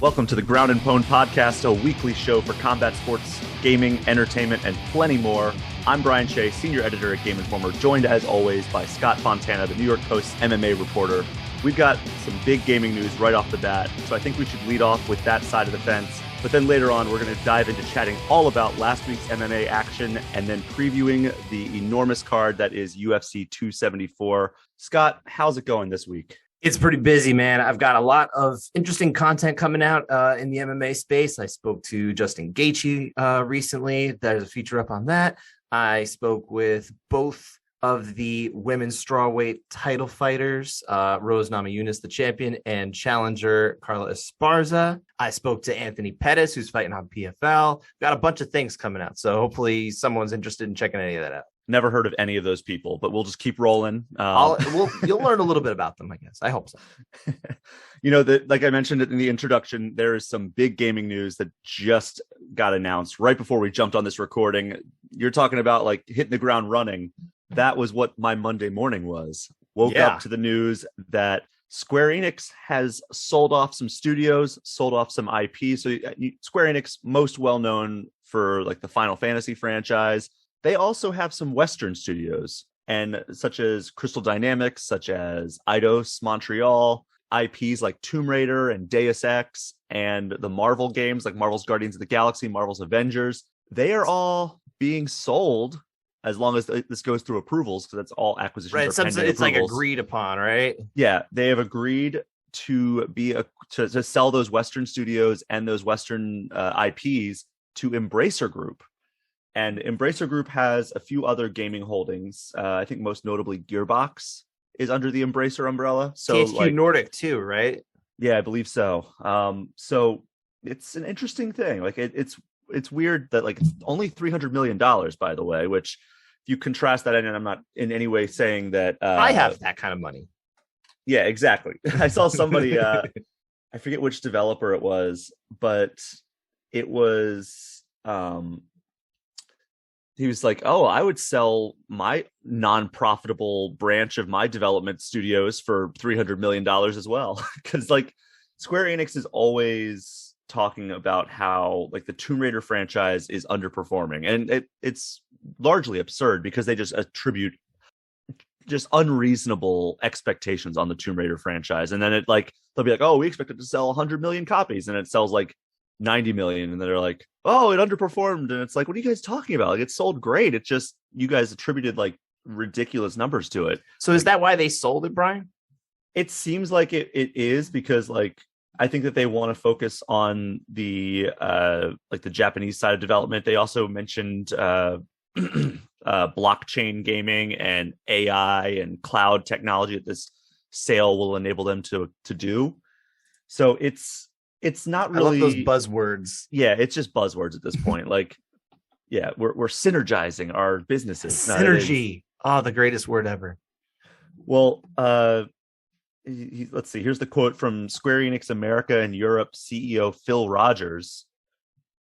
Welcome to the Ground and Pone Podcast, a weekly show for combat sports, gaming, entertainment, and plenty more. I'm Brian Shea, senior editor at Game Informer, joined as always by Scott Fontana, the New York Post's MMA reporter. We've got some big gaming news right off the bat, so I think we should lead off with that side of the fence. But then later on, we're going to dive into chatting all about last week's MMA action and then previewing the enormous card that is UFC 274. Scott, how's it going this week? It's pretty busy, man. I've got a lot of interesting content coming out in the MMA space. I spoke to Justin Gaethje recently. There's a feature up on that. I spoke with both of the women's strawweight title fighters, Rose Namajunas, the champion, and challenger Carla Esparza. I spoke to Anthony Pettis, who's fighting on PFL. Got a bunch of things coming out, so hopefully someone's interested in checking any of that out. Never heard of any of those people, but we'll just keep rolling. You'll learn a little bit about them, I guess. I hope so. Like I mentioned in the introduction, there is some big gaming news that just got announced right before we jumped on this recording. You're talking about like hitting the ground running. That was what my Monday morning was. Woke up to the news that Square Enix has sold off some studios, sold off some IP. So Square Enix, most well known for like the Final Fantasy franchise. They also have some Western studios, and such as Crystal Dynamics, such as Eidos Montreal, IPs like Tomb Raider and Deus Ex, and the Marvel games like Marvel's Guardians of the Galaxy, Marvel's Avengers. They are all being sold as long as this goes through approvals, because that's all acquisitions. Right, it's like agreed upon, right? Yeah, they have agreed to to sell those Western studios and those Western IPs to Embracer Group. And Embracer Group has a few other gaming holdings. I think most notably Gearbox is under the Embracer umbrella. So THQ Nordic too, right? Yeah, I believe so. So it's an interesting thing. Like it's weird that like it's only $300 million, by the way, which if you contrast that, and I'm not in any way saying that I have that kind of money. Yeah, exactly. I saw somebody, I forget which developer it was, but it was he was like, oh, I would sell my non-profitable branch of my development studios for $300 million as well. Because like Square Enix is always talking about how like the Tomb Raider franchise is underperforming. And it's largely absurd because they just attribute just unreasonable expectations on the Tomb Raider franchise. And then they'll be like, oh, we expect it to sell 100 million copies. And it sells like 90 million, and they're like, oh, it underperformed. And it's like, what are you guys talking about? Like, it sold great. It's just you guys attributed like ridiculous numbers to it. So is that why they sold it, Brian? It seems like it is, because like I think that they want to focus on the like the Japanese side of development. They also mentioned blockchain gaming and AI and cloud technology that this sale will enable them to do. So it's not really, I love those buzzwords. Yeah, it's just buzzwords at this point. Like, yeah, we're synergizing our businesses. Synergy. The greatest word ever. Well, let's see. Here's the quote from Square Enix America and Europe CEO Phil Rogers,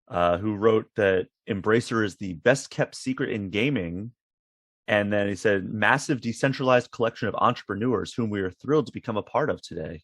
who wrote that Embracer is the best kept secret in gaming. And then he said, massive decentralized collection of entrepreneurs whom we are thrilled to become a part of today.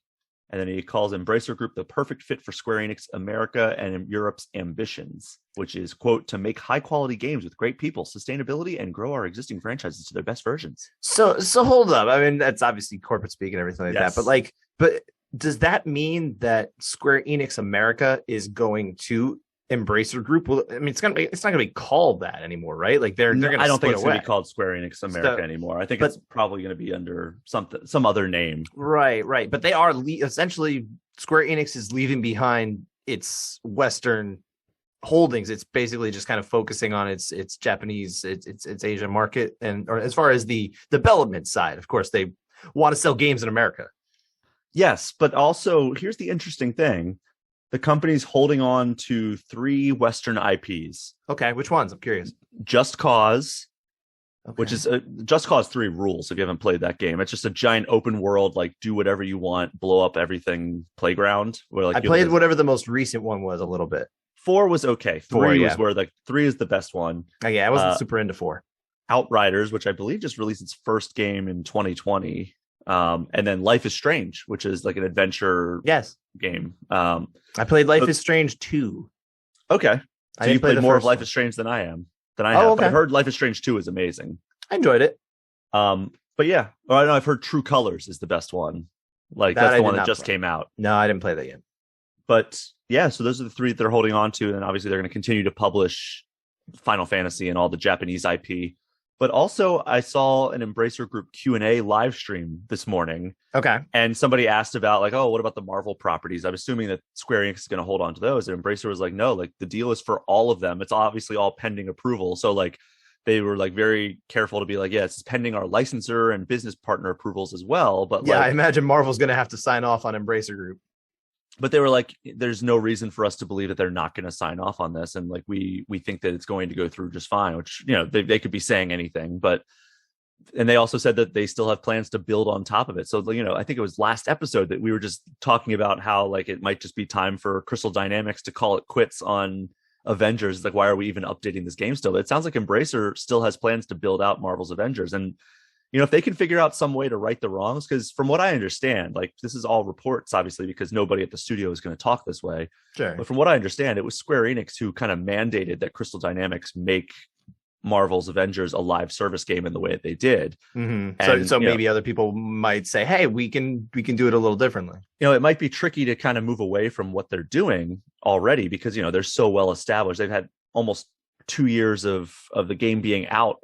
And then he calls Embracer Group the perfect fit for Square Enix America and Europe's ambitions, which is, quote, to make high quality games with great people, sustainability, and grow our existing franchises to their best versions. So hold up. I mean, that's obviously corporate speak and everything like that. But does that mean that Square Enix America is going to Embracer Group? Well, I mean, it's not gonna be called that anymore, right? Like they're gonna. I don't think it's away. Gonna be called Square Enix America anymore. I think it's probably gonna be under some other name. Right. But they are essentially Square Enix is leaving behind its Western holdings. It's basically just kind of focusing on its Japanese, its Asia market, or as far as the development side, of course, they want to sell games in America. Yes, but also here's the interesting thing. The company's holding on to 3 Western IPs. Okay, which ones? I'm curious. Just Cause, which is Just Cause 3 rules. If you haven't played that game, it's just a giant open world, like do whatever you want, blow up everything playground. Where like I played whatever the most recent one was a little bit. 4 was okay. 3 was where like 3 is the best one. Oh, yeah, I wasn't super into 4. Outriders, which I believe just released its first game in 2020. And then Life is Strange, which is like an adventure game. I played Life is Strange 2. Okay. So you played more of Life is Strange than I have. Okay. But I've heard Life is Strange 2 is amazing. I enjoyed it. But yeah, I know I've heard True Colors is the best one. Like that's the one that just came out. No, I didn't play that yet. But yeah, so those are the three that they're holding on to, and obviously they're going to continue to publish Final Fantasy and all the Japanese IP. But also, I saw an Embracer Group Q&A live stream this morning. Okay. And somebody asked about like, oh, what about the Marvel properties? I'm assuming that Square Enix is going to hold on to those. And Embracer was like, no, like the deal is for all of them. It's obviously all pending approval. So like they were like very careful to be like, yeah, it's pending our licensor and business partner approvals as well. But yeah, I imagine Marvel's going to have to sign off on Embracer Group. But they were like, there's no reason for us to believe that they're not going to sign off on this. And like, we think that it's going to go through just fine, which, you know, they could be saying anything, but, and they also said that they still have plans to build on top of it. So, you know, I think it was last episode that we were just talking about how like, it might just be time for Crystal Dynamics to call it quits on Avengers. Like, why are we even updating this game still? It sounds like Embracer still has plans to build out Marvel's Avengers. And, you know, if they can figure out some way to right the wrongs, because from what I understand, like this is all reports, obviously, because nobody at the studio is going to talk this way. Sure. But from what I understand, it was Square Enix who kind of mandated that Crystal Dynamics make Marvel's Avengers a live service game in the way that they did. Mm-hmm. And, so maybe other people might say, hey, we can do it a little differently. You know, it might be tricky to kind of move away from what they're doing already because, you know, they're so well established. They've had almost 2 years of the game being out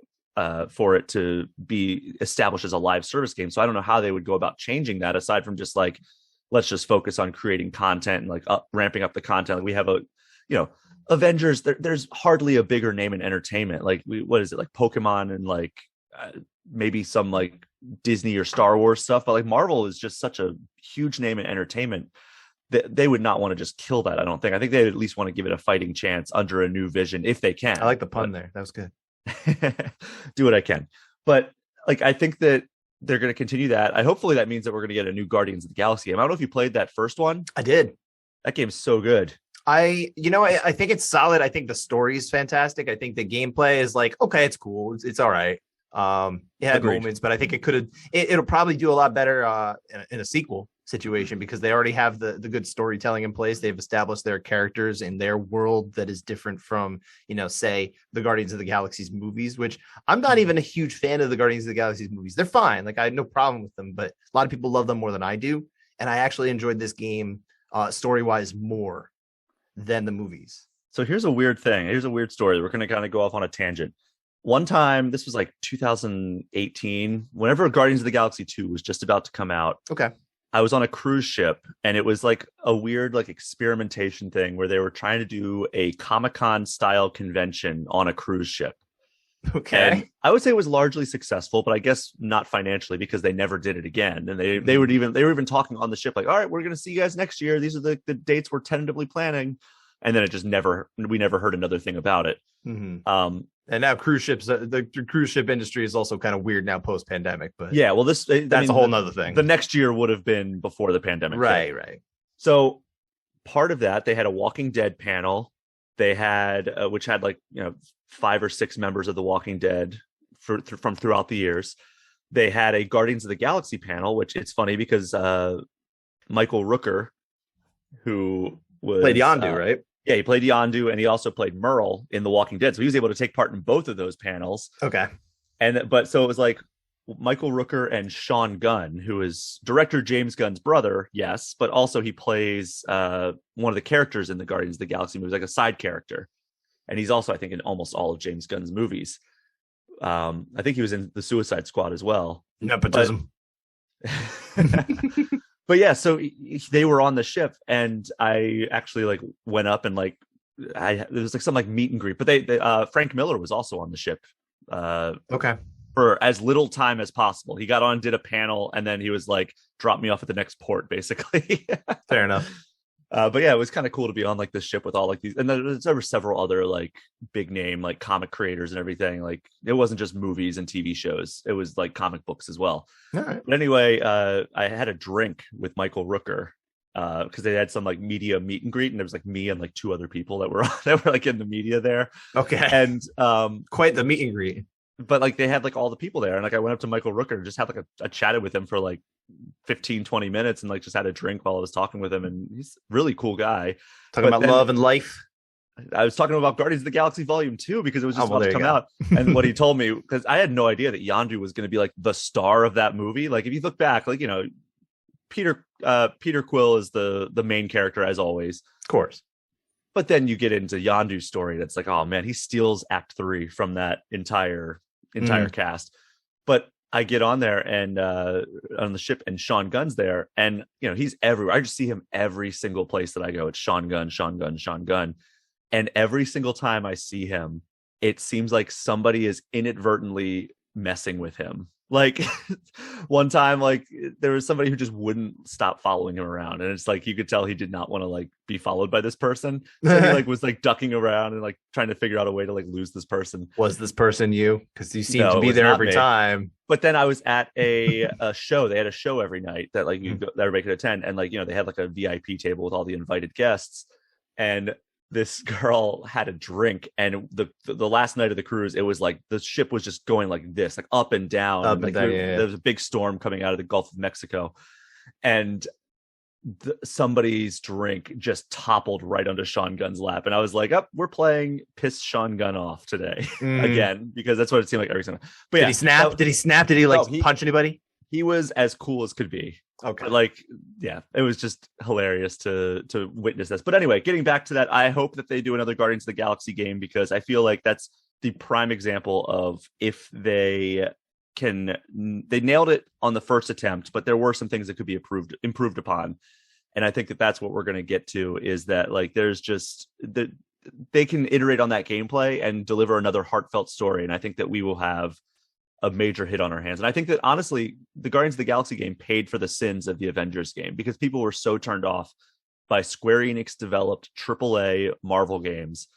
for it to be established as a live service game. So I don't know how they would go about changing that aside from just like, let's just focus on creating content and like ramping up the content. Like we have Avengers, there's hardly a bigger name in entertainment. Like what is it, like Pokemon and like maybe some like Disney or Star Wars stuff, but like Marvel is just such a huge name in entertainment that they would not want to just kill that. I don't think. I think they at least want to give it a fighting chance under a new vision if they can. I like the pun there. That was good. Do what I can. But like I think that they're going to continue that. Hopefully that means that we're going to get a new Guardians of the Galaxy game. I don't know if you played that first one. I did. That game's so good. I think it's solid. I think the story is fantastic. I think the gameplay is like, okay, it's cool. It's all right. It had moments, but I think it'll probably do a lot better in a sequel situation because they already have the good storytelling in place. They've established their characters in their world that is different from, you know, say the Guardians of the Galaxy's movies, which I'm not even a huge fan of the Guardians of the Galaxy's movies. They're fine. Like I had no problem with them, but a lot of people love them more than I do. And I actually enjoyed this game story-wise more than the movies. So here's a weird thing. Here's a weird story. We're going to kind of go off on a tangent. One time, this was like 2018, whenever Guardians of the Galaxy 2 was just about to come out. Okay. I was on a cruise ship and it was like a weird like experimentation thing where they were trying to do a Comic-Con style convention on a cruise ship. Okay. And I would say it was largely successful, but I guess not financially because they never did it again. And they were even talking on the ship like, all right, we're going to see you guys next year. These are the dates we're tentatively planning. And then it just we never heard another thing about it. Mm-hmm. And now cruise ships, the cruise ship industry is also kind of weird now post pandemic, but yeah, well, that's a whole nother thing. The next year would have been before the pandemic. Right. So part of that, they had a Walking Dead panel. They had, which had like, you know, 5 or 6 members of the Walking Dead from throughout the years. They had a Guardians of the Galaxy panel, which it's funny because Michael Rooker, who played Yondu, right? Yeah, he played Yondu, and he also played Merle in The Walking Dead. So he was able to take part in both of those panels. Okay. But so it was like Michael Rooker and Sean Gunn, who is director James Gunn's brother, yes, but also he plays one of the characters in the Guardians of the Galaxy movies, like a side character. And he's also, I think, in almost all of James Gunn's movies. I think he was in the Suicide Squad as well. Nepotism. But yeah, so they were on the ship, and I actually like went up and like there was like some like meet and greet. But they Frank Miller was also on the ship. Okay. For as little time as possible. He got on, did a panel, and then he was like, drop me off at the next port, basically. Fair enough. But yeah, it was kind of cool to be on like this ship with all like these, and then there were several other like big name like comic creators and everything. Like it wasn't just movies and TV shows; it was like comic books as well. All right. But anyway, I had a drink with Michael Rooker because they had some like media meet and greet, and there was like me and like 2 other people that were like in the media there. Okay, and quite the meet and greet. but like they had like all the people there, and like I went up to Michael Rooker and just had like a chatted with him for like 15-20 minutes and like just had a drink while I was talking with him, and he's a really cool guy. Talking about love and life. I was talking about Guardians of the Galaxy Volume 2 because it was just about to come out. And what he told me, because I had no idea that Yondu was going to be like the star of that movie. Like if you look back, like, you know, Peter Quill is the main character as always. Of course. But then you get into Yondu's story that's like, oh man, he steals Act 3 from that entire cast. But I get on there and on the ship, and Sean Gunn's there, and you know, he's everywhere. I just see him every single place that I go. It's Sean Gunn, Sean Gunn, Sean Gunn. And every single time I see him, it seems like somebody is inadvertently messing with him. Like one time, like there was somebody who just wouldn't stop following him around, and it's like you could tell he did not want to like be followed by this person. So he like was like ducking around and like trying to figure out a way to like lose this person. Was this person you? Because you seem to be there every time. But then I was at a show. They had a show every night that like that everybody could attend, and like, you know, they had like a VIP table with all the invited guests, and this girl had a drink, and the last night of the cruise, it was like the ship was just going like this, like up and down. There was a big storm coming out of the Gulf of Mexico, and somebody's drink just toppled right onto Sean Gunn's lap, and I was like, "Oh, we're playing piss Sean Gunn off today again," because that's what it seemed like every time. But did he snap? Did he snap? Did he like punch anybody? He was as cool as could be. Okay. But like, yeah, it was just hilarious to witness this. But anyway, getting back to that, I hope that they do another Guardians of the Galaxy game, because I feel like that's the prime example of if they nailed it on the first attempt, but there were some things that could be improved upon. And I think that that's what we're going to get to, is that like, there's just they can iterate on that gameplay and deliver another heartfelt story. And I think that we will have a major hit on our hands. And I think that honestly, the Guardians of the Galaxy game paid for the sins of the Avengers game, because people were so turned off by Square Enix developed AAA Marvel games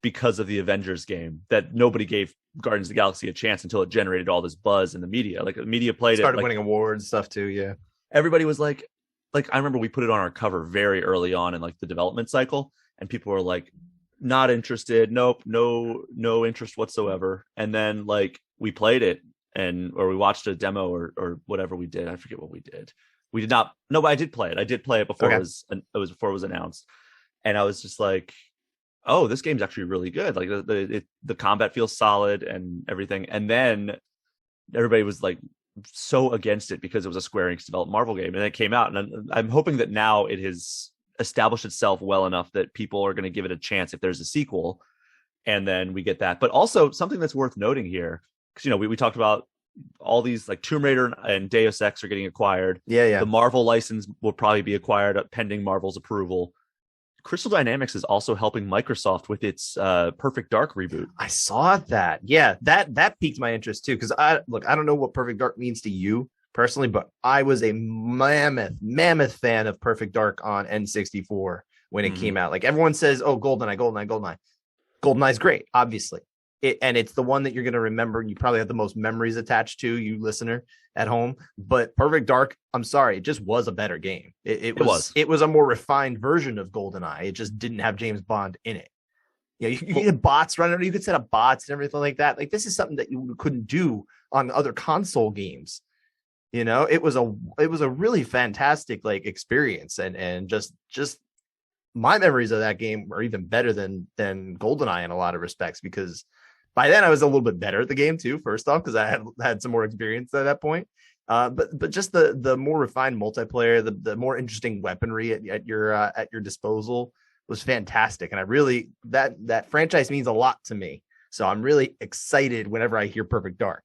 because of the Avengers game that nobody gave Guardians of the Galaxy a chance until it generated all this buzz in the media. Like the media played started it, winning awards stuff too. Yeah. Everybody was like I remember we put it on our cover very early on in like the development cycle, and people were like, not interested. Nope. No interest whatsoever. And then like we played it or we watched a demo or whatever we did. I forget what we did. We did not. No, but I did play it. I did play it before it was before it was announced. And I was just like, oh, this game's actually really good. Like the combat feels solid and everything. And then everybody was like so against it because it was a Square Enix developed Marvel game, and it came out. And I'm hoping that now it has established itself well enough that people are going to give it a chance if there's a sequel, and then we get that. But also something that's worth noting here, because you know we talked about all these like Tomb Raider and Deus Ex are getting acquired. Yeah. The Marvel license will probably be acquired pending Marvel's approval. Crystal Dynamics is also helping Microsoft with its Perfect Dark reboot. I saw that. Yeah, that piqued my interest too, because I don't know what Perfect Dark means to you personally, but I was a mammoth fan of Perfect Dark on N64 when it came out. Like everyone says, oh, GoldenEye. GoldenEye's great, obviously. It's the one that you're going to remember. You probably have the most memories attached to, you listener at home. But Perfect Dark, I'm sorry, it just was a better game. It was a more refined version of GoldenEye. It just didn't have James Bond in it. You know, you had bots running. You could set up bots and everything like that. Like this is something that you couldn't do on other console games. You know, it was a really fantastic like experience, and just my memories of that game are even better than GoldenEye in a lot of respects, because by then I was a little bit better at the game too. First off, because I had some more experience at that point. But just the more refined multiplayer, the more interesting weaponry at your disposal was fantastic, and I really that franchise means a lot to me. So I'm really excited whenever I hear Perfect Dark.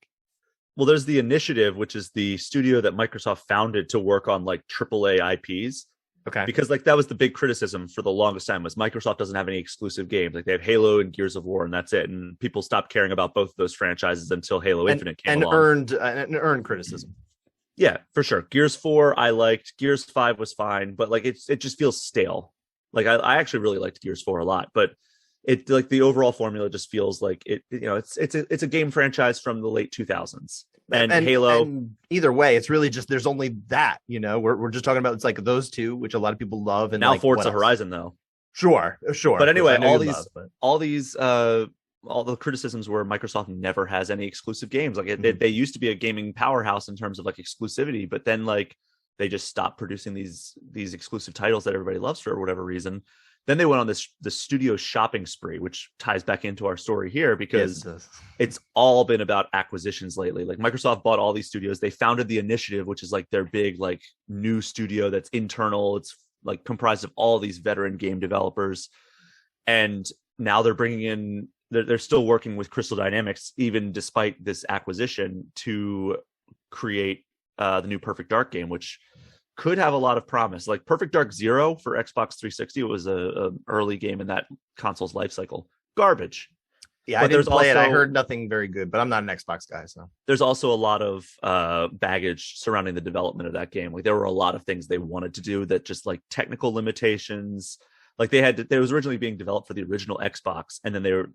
Well, there's the Initiative, which is the studio that Microsoft founded to work on like AAA IPs. Okay. Because like that was the big criticism for the longest time, was Microsoft doesn't have any exclusive games. Like they have Halo and Gears of War, and that's it. And people stopped caring about both of those franchises until Halo Infinite came along. And earned criticism. Yeah, for sure. Gears 4 I liked. Gears 5 was fine, but like it just feels stale. Like I actually really liked Gears 4 a lot, but it like the overall formula just feels like it. You know, it's a game franchise from the late 2000s. And Halo. And either way, it's really just there's only that. You know, we're just talking about it's like those two, which a lot of people love. And now like, Forza Horizon, though. Sure. But anyway, all these all the criticisms were Microsoft never has any exclusive games. Like they used to be a gaming powerhouse in terms of like exclusivity, but then like they just stopped producing these exclusive titles that everybody loves for whatever reason. Then they went on the studio shopping spree, which ties back into our story here because it's all been about acquisitions lately. Like Microsoft bought all these studios. They founded the Initiative, which is like their big like new studio that's internal. It's like comprised of all these veteran game developers. And now they're bringing in, they're still working with Crystal Dynamics, even despite this acquisition, to create the new Perfect Dark game, which could have a lot of promise. Like Perfect Dark Zero for Xbox 360, it was a early game in that console's life cycle. Garbage. Yeah, but I didn't play it. I heard nothing very good, but I'm not an Xbox guy, so there's also a lot of baggage surrounding the development of that game. Like there were a lot of things they wanted to do that just like technical limitations. Like it was originally being developed for the original Xbox, and then the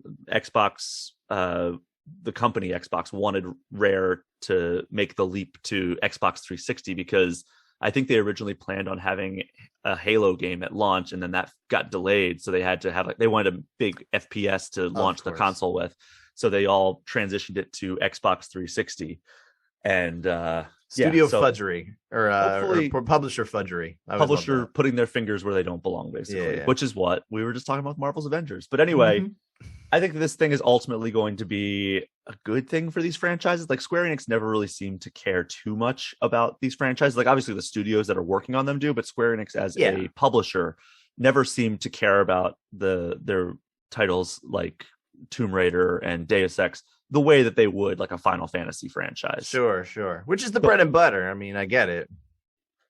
company Xbox wanted Rare to make the leap to Xbox 360 because I think they originally planned on having a Halo game at launch, and then that got delayed. So they had to have they wanted a big FPS to launch the console with. So they all transitioned it to Xbox 360. And fudgery or publisher fudgery. Publisher putting their fingers where they don't belong, basically, which is what we were just talking about with Marvel's Avengers. But anyway, I think this thing is ultimately going to be a good thing for these franchises. Like Square Enix never really seemed to care too much about these franchises. Like obviously the studios that are working on them do, but Square Enix as a publisher never seemed to care about their titles like Tomb Raider and Deus Ex the way that they would like a Final Fantasy franchise. Sure. Which is the bread and butter. I mean, I get it.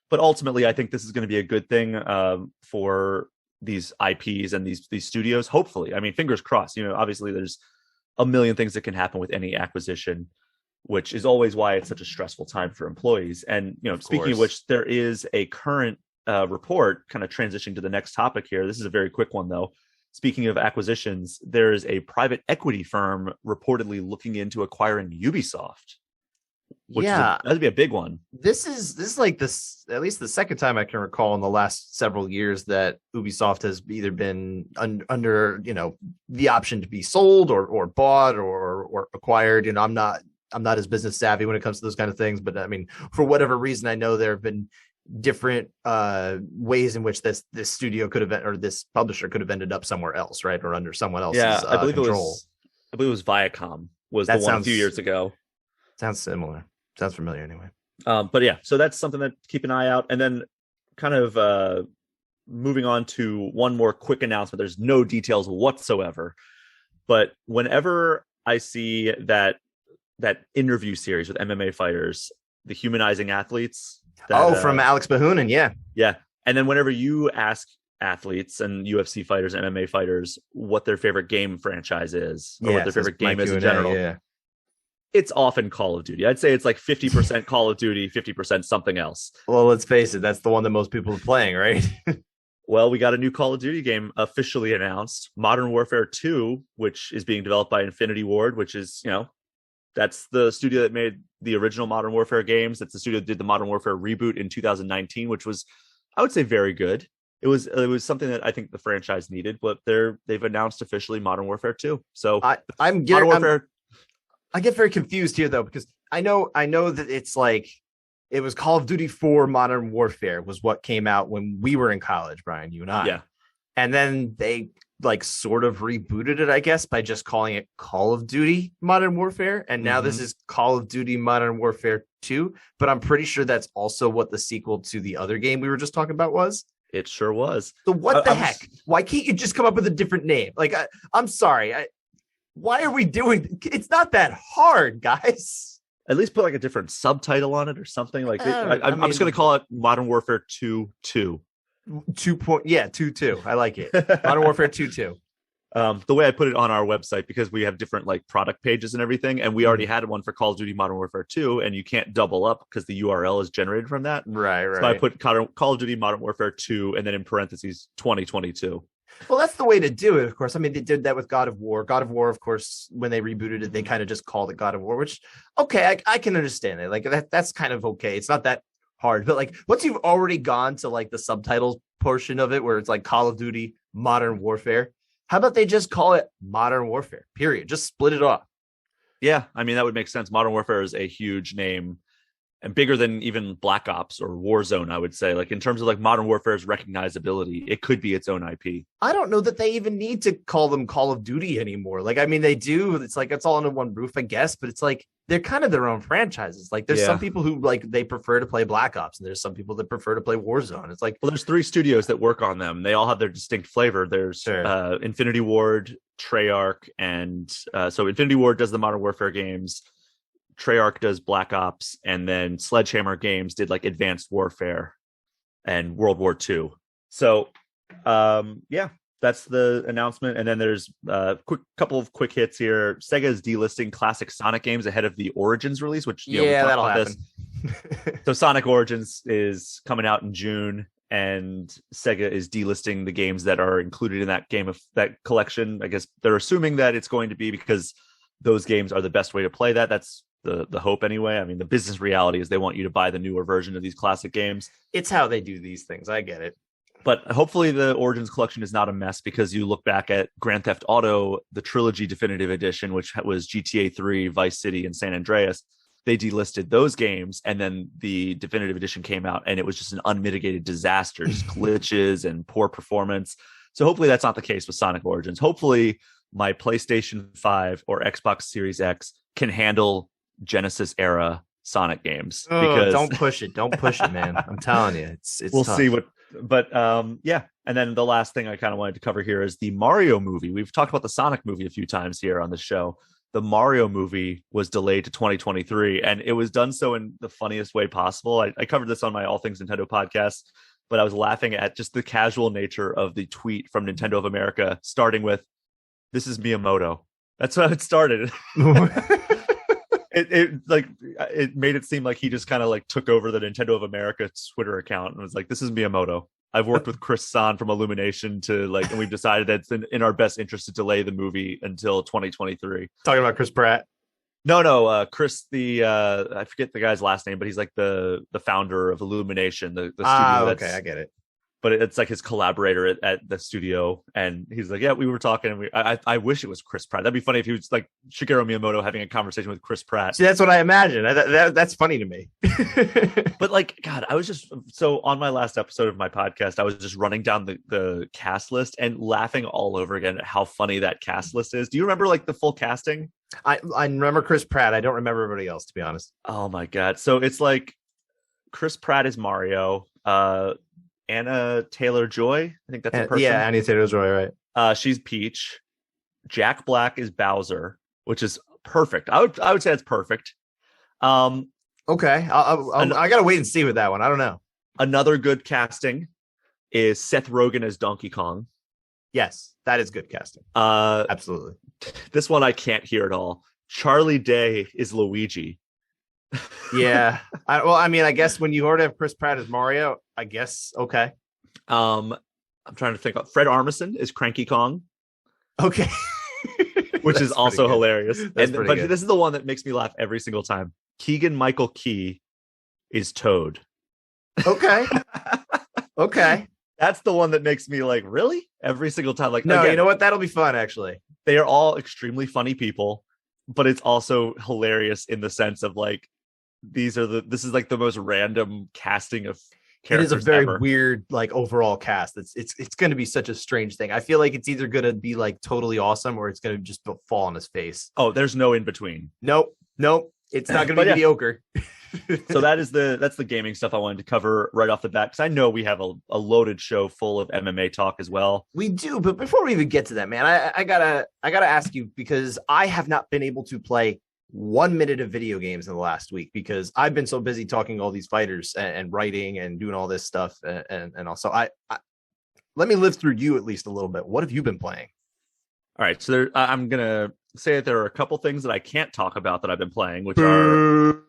But ultimately, I think this is going to be a good thing for these IPs and these studios. Hopefully, I mean, fingers crossed. Obviously, there's a million things that can happen with any acquisition, which is always why it's such a stressful time for employees. And speaking of which, there is a current report kind of transitioning to the next topic here. This is a very quick one, though. Speaking of acquisitions, there is a private equity firm reportedly looking into acquiring Ubisoft. That'd be a big one. This is like this, at least the second time I can recall in the last several years that Ubisoft has either been under the option to be sold or bought or acquired. I'm not as business savvy when it comes to those kind of things, but I mean, for whatever reason, I know there have been different ways in which this studio could have, or this publisher could have ended up somewhere else, right, or under someone else's control. I believe it was Viacom was the one a few years ago. Sounds similar. Sounds familiar anyway. But yeah, so that's something that keep an eye out. And then kind of moving on to one more quick announcement. There's no details whatsoever, but whenever I see that interview series with MMA fighters, the humanizing athletes. From Alex Bahunin, yeah. And then whenever you ask athletes and UFC fighters, MMA fighters, what their favorite game franchise is, or what their favorite game is in general, it's often Call of Duty. I'd say it's like 50% Call of Duty, 50% something else. Well, let's face it, that's the one that most people are playing, right? Well, we got a new Call of Duty game officially announced, Modern Warfare 2, which is being developed by Infinity Ward, which is, that's the studio that made the original Modern Warfare games. That's the studio that did the Modern Warfare reboot in 2019, which was, I would say, very good. It was something that I think the franchise needed, but they've announced officially Modern Warfare 2. So I get very confused here though, because I know that it's like it was Call of Duty 4 Modern Warfare was what came out when we were in college, Brian, you and I. Yeah. And then they like sort of rebooted it, I guess, by just calling it Call of Duty Modern Warfare. And now this is Call of Duty Modern Warfare 2. But I'm pretty sure that's also what the sequel to the other game we were just talking about was. It sure was. So what the heck? Why can't you just come up with a different name? Like, I'm sorry. Why are we doing? It's not that hard, guys. At least put like a different subtitle on it or something. Like I'm just going to call it Modern Warfare 2.2. 2.2. I like it. Modern Warfare 2.2. The way I put it on our website, because we have different like product pages and everything, and we already had one for Call of Duty Modern Warfare 2, and you can't double up because the URL is generated from that. Right. So I put Call of Duty Modern Warfare 2 and then in parentheses 2022. Well, that's the way to do it, of course. I mean, they did that with God of War. God of War, of course, when they rebooted it, they kind of just called it God of War, which, okay, I can understand it. Like that's kind of okay. It's not that hard. But like once you've already gone to like the subtitles portion of it, where it's like Call of Duty Modern Warfare, How about they just call it Modern Warfare, period? Just split it off. Yeah, I mean, that would make sense. Modern Warfare is a huge name and bigger than even Black Ops or Warzone, I would say. Like in terms of like Modern Warfare's recognizability, it could be its own IP. I don't know that they even need to call them Call of Duty anymore. Like, I mean, they do. It's like it's all under one roof, I guess, but it's like they're kind of their own franchises. Like there's some people who like they prefer to play Black Ops, and there's some people that prefer to play Warzone. It's like, well, there's 3 studios that work on them. They all have their distinct flavor. There's Infinity Ward, Treyarch, and so Infinity Ward does the Modern Warfare games. Treyarch does Black Ops, and then Sledgehammer Games did like Advanced Warfare and World War II. So, that's the announcement. And then there's a couple of quick hits here. Sega is delisting classic Sonic games ahead of the Origins release, which that'll happen. So Sonic Origins is coming out in June, and Sega is delisting the games that are included in that game of that collection. I guess they're assuming that it's going to be because those games are the best way to play that. That's the hope anyway. I mean, the business reality is they want you to buy the newer version of these classic games. It's how they do these things. I get it. But hopefully the Origins collection is not a mess, because you look back at Grand Theft Auto, the Trilogy Definitive Edition, which was GTA 3, Vice City, and San Andreas. They delisted those games, and then the Definitive Edition came out, and it was just an unmitigated disaster, just glitches and poor performance. So hopefully that's not the case with Sonic Origins. Hopefully my PlayStation 5 or Xbox Series X can handle Genesis era Sonic games. Because don't push it, man. I'm telling you, it's we'll tough. see what. But and then the last thing I kind of wanted to cover here is the Mario movie. We've talked about the Sonic movie a few times here on the show. The Mario movie was delayed to 2023, and it was done so in the funniest way possible. I covered this on my All Things Nintendo podcast, but I was laughing at just the casual nature of the tweet from Nintendo of America, starting with, "This is Miyamoto." That's how it started. It made it seem like he just kind of like took over the Nintendo of America Twitter account and was like, "This is Miyamoto. I've worked with Chris San from Illumination and we've decided that it's in our best interest to delay the movie until 2023." Talking about Chris Pratt? No, Chris, I forget the guy's last name, but he's like the founder of Illumination, the studio. Okay, I get it. But it's like his collaborator at the studio, and he's like, "Yeah, we were talking, and I wish it was Chris Pratt. That'd be funny if he was like Shigeru Miyamoto having a conversation with Chris Pratt." See, that's what I imagine. That's funny to me. But like, God, I was just so on my last episode of my podcast, I was just running down the cast list and laughing all over again at how funny that cast list is. Do you remember like the full casting? I remember Chris Pratt. I don't remember everybody else, to be honest. Oh my God! So it's like Chris Pratt is Mario. Anna Taylor-Joy, I think that's a person. Yeah, Anna Taylor-Joy, right? She's Peach. Jack Black is Bowser, which is perfect. I would say it's perfect. Okay, I gotta wait and see with that one. I don't know. Another good casting is Seth Rogen as Donkey Kong. Yes, that is good casting. Absolutely. This one I can't hear at all. Charlie Day is Luigi. Yeah. I guess when you already have Chris Pratt as Mario, I guess okay. I'm trying to think. Fred Armisen is Cranky Kong. Okay. Which is also hilarious. But good. This is the one that makes me laugh every single time. Keegan Michael Key is Toad. Okay. Okay. That's the one that makes me like, really? Every single time. Like, no, again, you know what? That'll be fun, actually. They are all extremely funny people, but it's also hilarious in the sense of like, this is like the most random casting of characters. It is a very ever. weird, like, overall cast. It's going to be such a strange thing. I feel like it's either going to be like totally awesome or it's going to just fall on his face. Oh, there's no in between. Nope. It's not going to be mediocre. So that's the gaming stuff I wanted to cover right off the bat, because I know we have a loaded show full of MMA talk as well. We do, but before we even get to that, man, I gotta ask you, because I have not been able to play 1 minute of video games in the last week because I've been so busy talking to all these fighters and writing and doing all this stuff, and also I let me live through you at least a little bit. What have you been playing? All right, so I'm gonna say that there are a couple things that I can't talk about that I've been playing, which are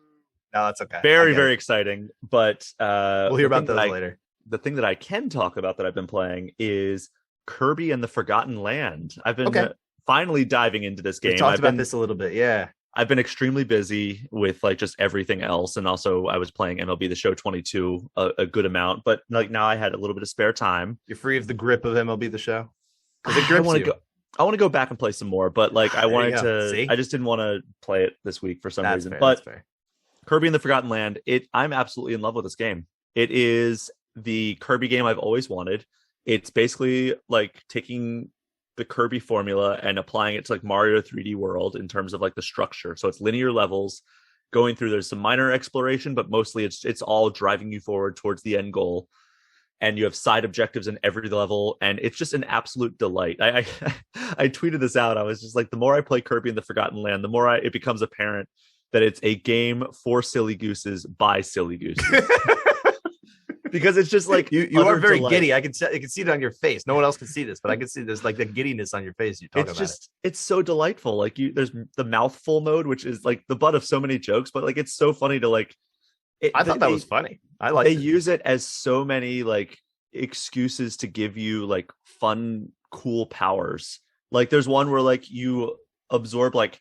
no, that's okay. Very exciting. But we'll hear about those later. The thing that I can talk about that I've been playing is Kirby and the Forgotten Land. I've been finally diving into this game. We talked about this a little bit, yeah. I've been extremely busy with like just everything else, and also I was playing MLB The Show 22 a good amount. But like now I had a little bit of spare time. You're free of the grip of MLB The Show because it grips you. I want to go back and play some more, but like I wanted to. See? I just didn't want to play it this week for some reason. Fair, but that's fair. Kirby and the Forgotten Land, I'm absolutely in love with this game. It is the Kirby game I've always wanted. It's basically like taking the Kirby formula and applying it to like Mario 3D World in terms of like the structure. So it's linear levels going through. There's some minor exploration, but mostly it's all driving you forward towards the end goal. And you have side objectives in every level, and it's just an absolute delight. I tweeted this out. I was just like, the more I play Kirby and the Forgotten Land, the more it becomes apparent that it's a game for silly gooses by silly gooses. Because it's just like you are very giddy. I can see it on your face. No one else can see this, but I can see there's like the giddiness on your face. You're talking about it's so delightful. Like there's the mouthful mode, which is like the butt of so many jokes, but like it's so funny to like. I thought that was funny. I like. They use it as so many like excuses to give you like fun, cool powers. Like there's one where like you absorb like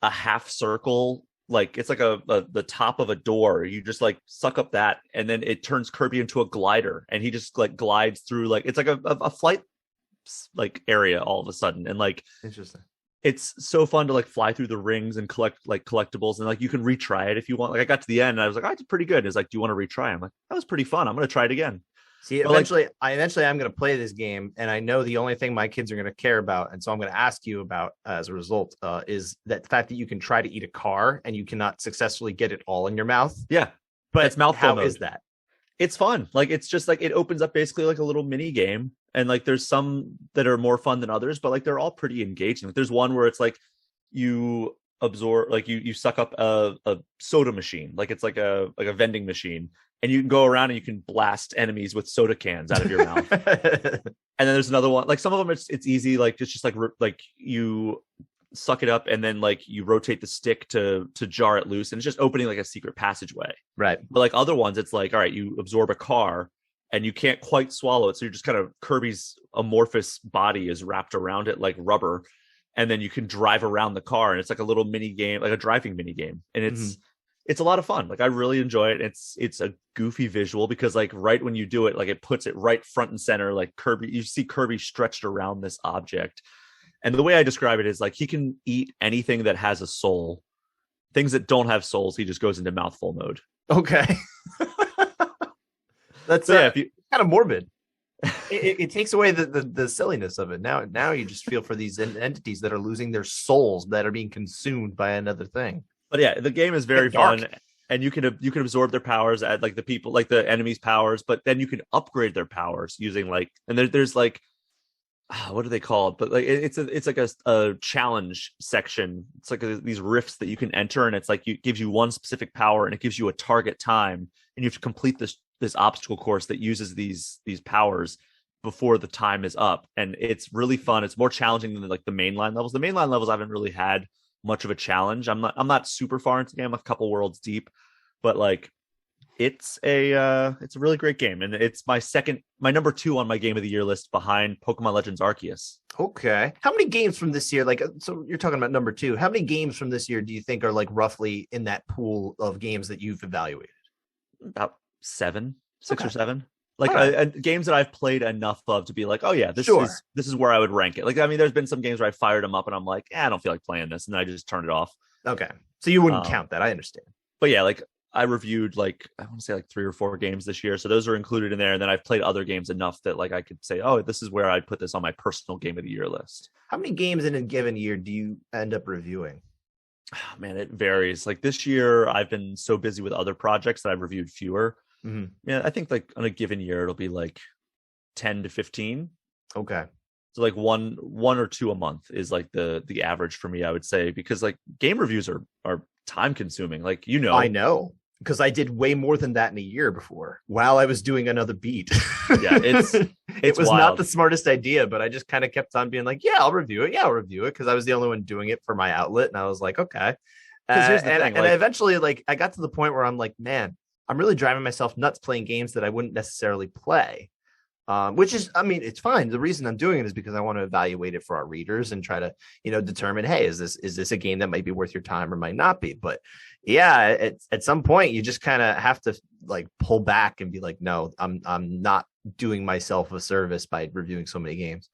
a half circle. Like it's like the top of a door. You just like suck up that, and then it turns Kirby into a glider, and he just like glides through like it's like a flight like area all of a sudden, and like interesting. It's so fun to like fly through the rings and collect like collectibles, and like you can retry it if you want. Like I got to the end, and I was like, I did pretty good. It's like, do you want to retry? I'm like, that was pretty fun. I'm gonna try it again. See, eventually I'm going to play this game, and I know the only thing my kids are going to care about, and so I'm going to ask you about as a result is that fact that you can try to eat a car and you cannot successfully get it all in your mouth. Yeah, but it's mouthful how mode. Is that? It's fun. Like it's just like it opens up basically like a little mini game, and like there's some that are more fun than others, but like they're all pretty engaging. Like, there's one where it's like you absorb like you suck up a soda machine, like it's like a vending machine. And you can go around and you can blast enemies with soda cans out of your mouth. And then there's another one, like some of them it's easy, like it's just like you suck it up and then like you rotate the stick to jar it loose, and it's just opening like a secret passageway. Right. But like other ones, it's like, all right, you absorb a car and you can't quite swallow it, so you're just kind of Kirby's amorphous body is wrapped around it like rubber, and then you can drive around the car, and it's like a little mini game, like a driving mini game, and it's a lot of fun. Like I really enjoy it. It's a goofy visual because like right when you do it, like it puts it right front and center. Like Kirby, you see Kirby stretched around this object. And the way I describe it is like he can eat anything that has a soul. Things that don't have souls, he just goes into mouthful mode. Okay. That's kind of morbid. It takes away the silliness of it. Now you just feel for these entities that are losing their souls, that are being consumed by another thing. But yeah, the game is very fun, and you can absorb their powers at like the people, like the enemies' powers, but then you can upgrade their powers using like, and there's like, what are they called? But like it's like a challenge section. It's like these rifts that you can enter, and it's like it gives you one specific power, and it gives you a target time, and you have to complete this obstacle course that uses these powers before the time is up, and it's really fun. It's more challenging than like the mainline levels. The mainline levels I haven't really had much of a challenge. I'm not super far into the game. I'm a couple worlds deep, but like it's a really great game, and it's my number 2 on my game of the year list behind Pokemon Legends Arceus. Okay, how many games from this year? Like, so you're talking about number 2. How many games from this year do you think are like roughly in that pool of games that you've evaluated? About 6 or 7. Like games that I've played enough of to be like, oh yeah, this is where I would rank it. Like, I mean, there's been some games where I fired them up and I'm like, I don't feel like playing this, and then I just turn it off. Okay, so you wouldn't count that. I understand. But yeah, like I reviewed like I want to say like 3 or 4 games this year, so those are included in there. And then I've played other games enough that like I could say, oh, this is where I'd put this on my personal game of the year list. How many games in a given year do you end up reviewing? Oh, man, it varies. Like this year, I've been so busy with other projects that I've reviewed fewer. Mm-hmm. Yeah, I think like on a given year it'll be like 10 to 15. Okay. So like one or 2 a month is like the average for me, I would say, because like game reviews are time consuming. Like, I know, because I did way more than that in a year before while I was doing another beat. Yeah, it was wild. Not the smartest idea, but I just kind of kept on being like, yeah, I'll review it. Yeah, I'll review it, because I was the only one doing it for my outlet, and I was like, okay. And eventually, like, I got to the point where I'm like, man, I'm really driving myself nuts playing games that I wouldn't necessarily play, which is, I mean, it's fine. The reason I'm doing it is because I want to evaluate it for our readers and try to, determine, hey, is this a game that might be worth your time or might not be? But yeah, at some point you just kind of have to like pull back and be like, no, I'm not doing myself a service by reviewing so many games.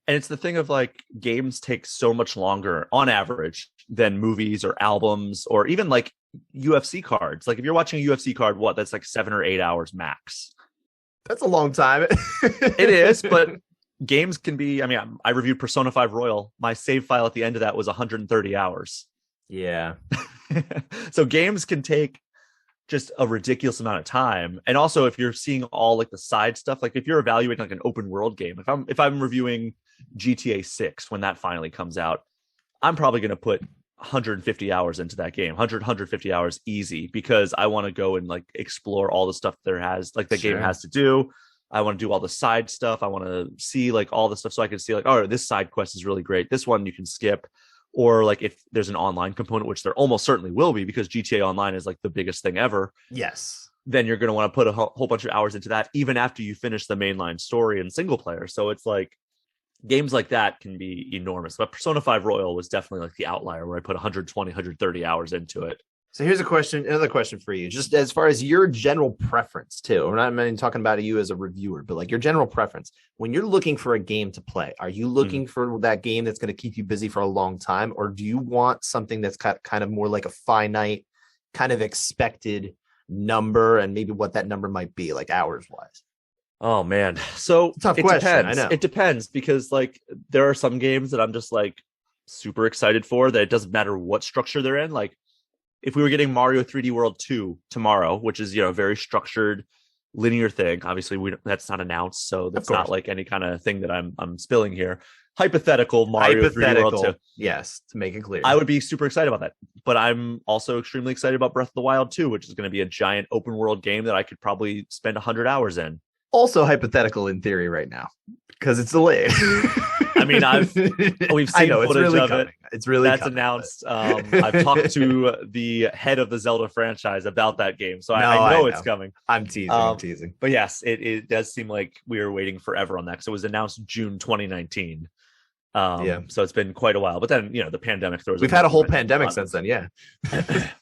And it's the thing of like games take so much longer on average than movies or albums or even like UFC cards. Like if you're watching a UFC card, that's like 7 or 8 hours max. That's a long time. It is, but games can be, I mean, I reviewed Persona 5 Royal. My save file at the end of that was 130 hours. Yeah. So games can take just a ridiculous amount of time. And also if you're seeing all like the side stuff, like if you're evaluating like an open world game, if I'm reviewing GTA 6 when that finally comes out, I'm probably going to put 150 hours into that game, 150 hours easy, because I want to go and like explore all the stuff the game has to do. I want to do all the side stuff. I want to see like all the stuff so I can see like, oh, this side quest is really great. This one you can skip. Or like if there's an online component, which there almost certainly will be because GTA Online is like the biggest thing ever. Yes. Then you're going to want to put a whole bunch of hours into that, even after you finish the mainline story and single player. So it's like games like that can be enormous. But Persona 5 Royal was definitely like the outlier where I put 120, 130 hours into it. So here's another question for you, just as far as your general preference too. We're not even talking about you as a reviewer, but like your general preference when you're looking for a game to play. Are you looking for that game that's going to keep you busy for a long time, or do you want something that's kind of more like a finite, kind of expected number, and maybe what that number might be, like hours wise? Oh man, so tough question. Depends. I know it depends because like there are some games that I'm just like super excited for that it doesn't matter what structure they're in. Like if we were getting Mario 3D World 2 tomorrow, which is, a very structured linear thing, obviously that's not announced, so that's not like any kind of thing that I'm spilling here. Hypothetical Mario 3D World 2. Yes, to make it clear. I would be super excited about that. But I'm also extremely excited about Breath of the Wild 2, which is going to be a giant open world game that I could probably spend 100 hours in. Also hypothetical in theory right now because it's delayed. I mean, we've seen footage of it. It's really that's announced. I've talked to the head of the Zelda franchise about that game, so I know it's coming. I'm teasing. But yes, it does seem like we were waiting forever on that because it was announced June 2019. So it's been quite a while. But then the pandemic throws. We've had a whole pandemic since then. Yeah.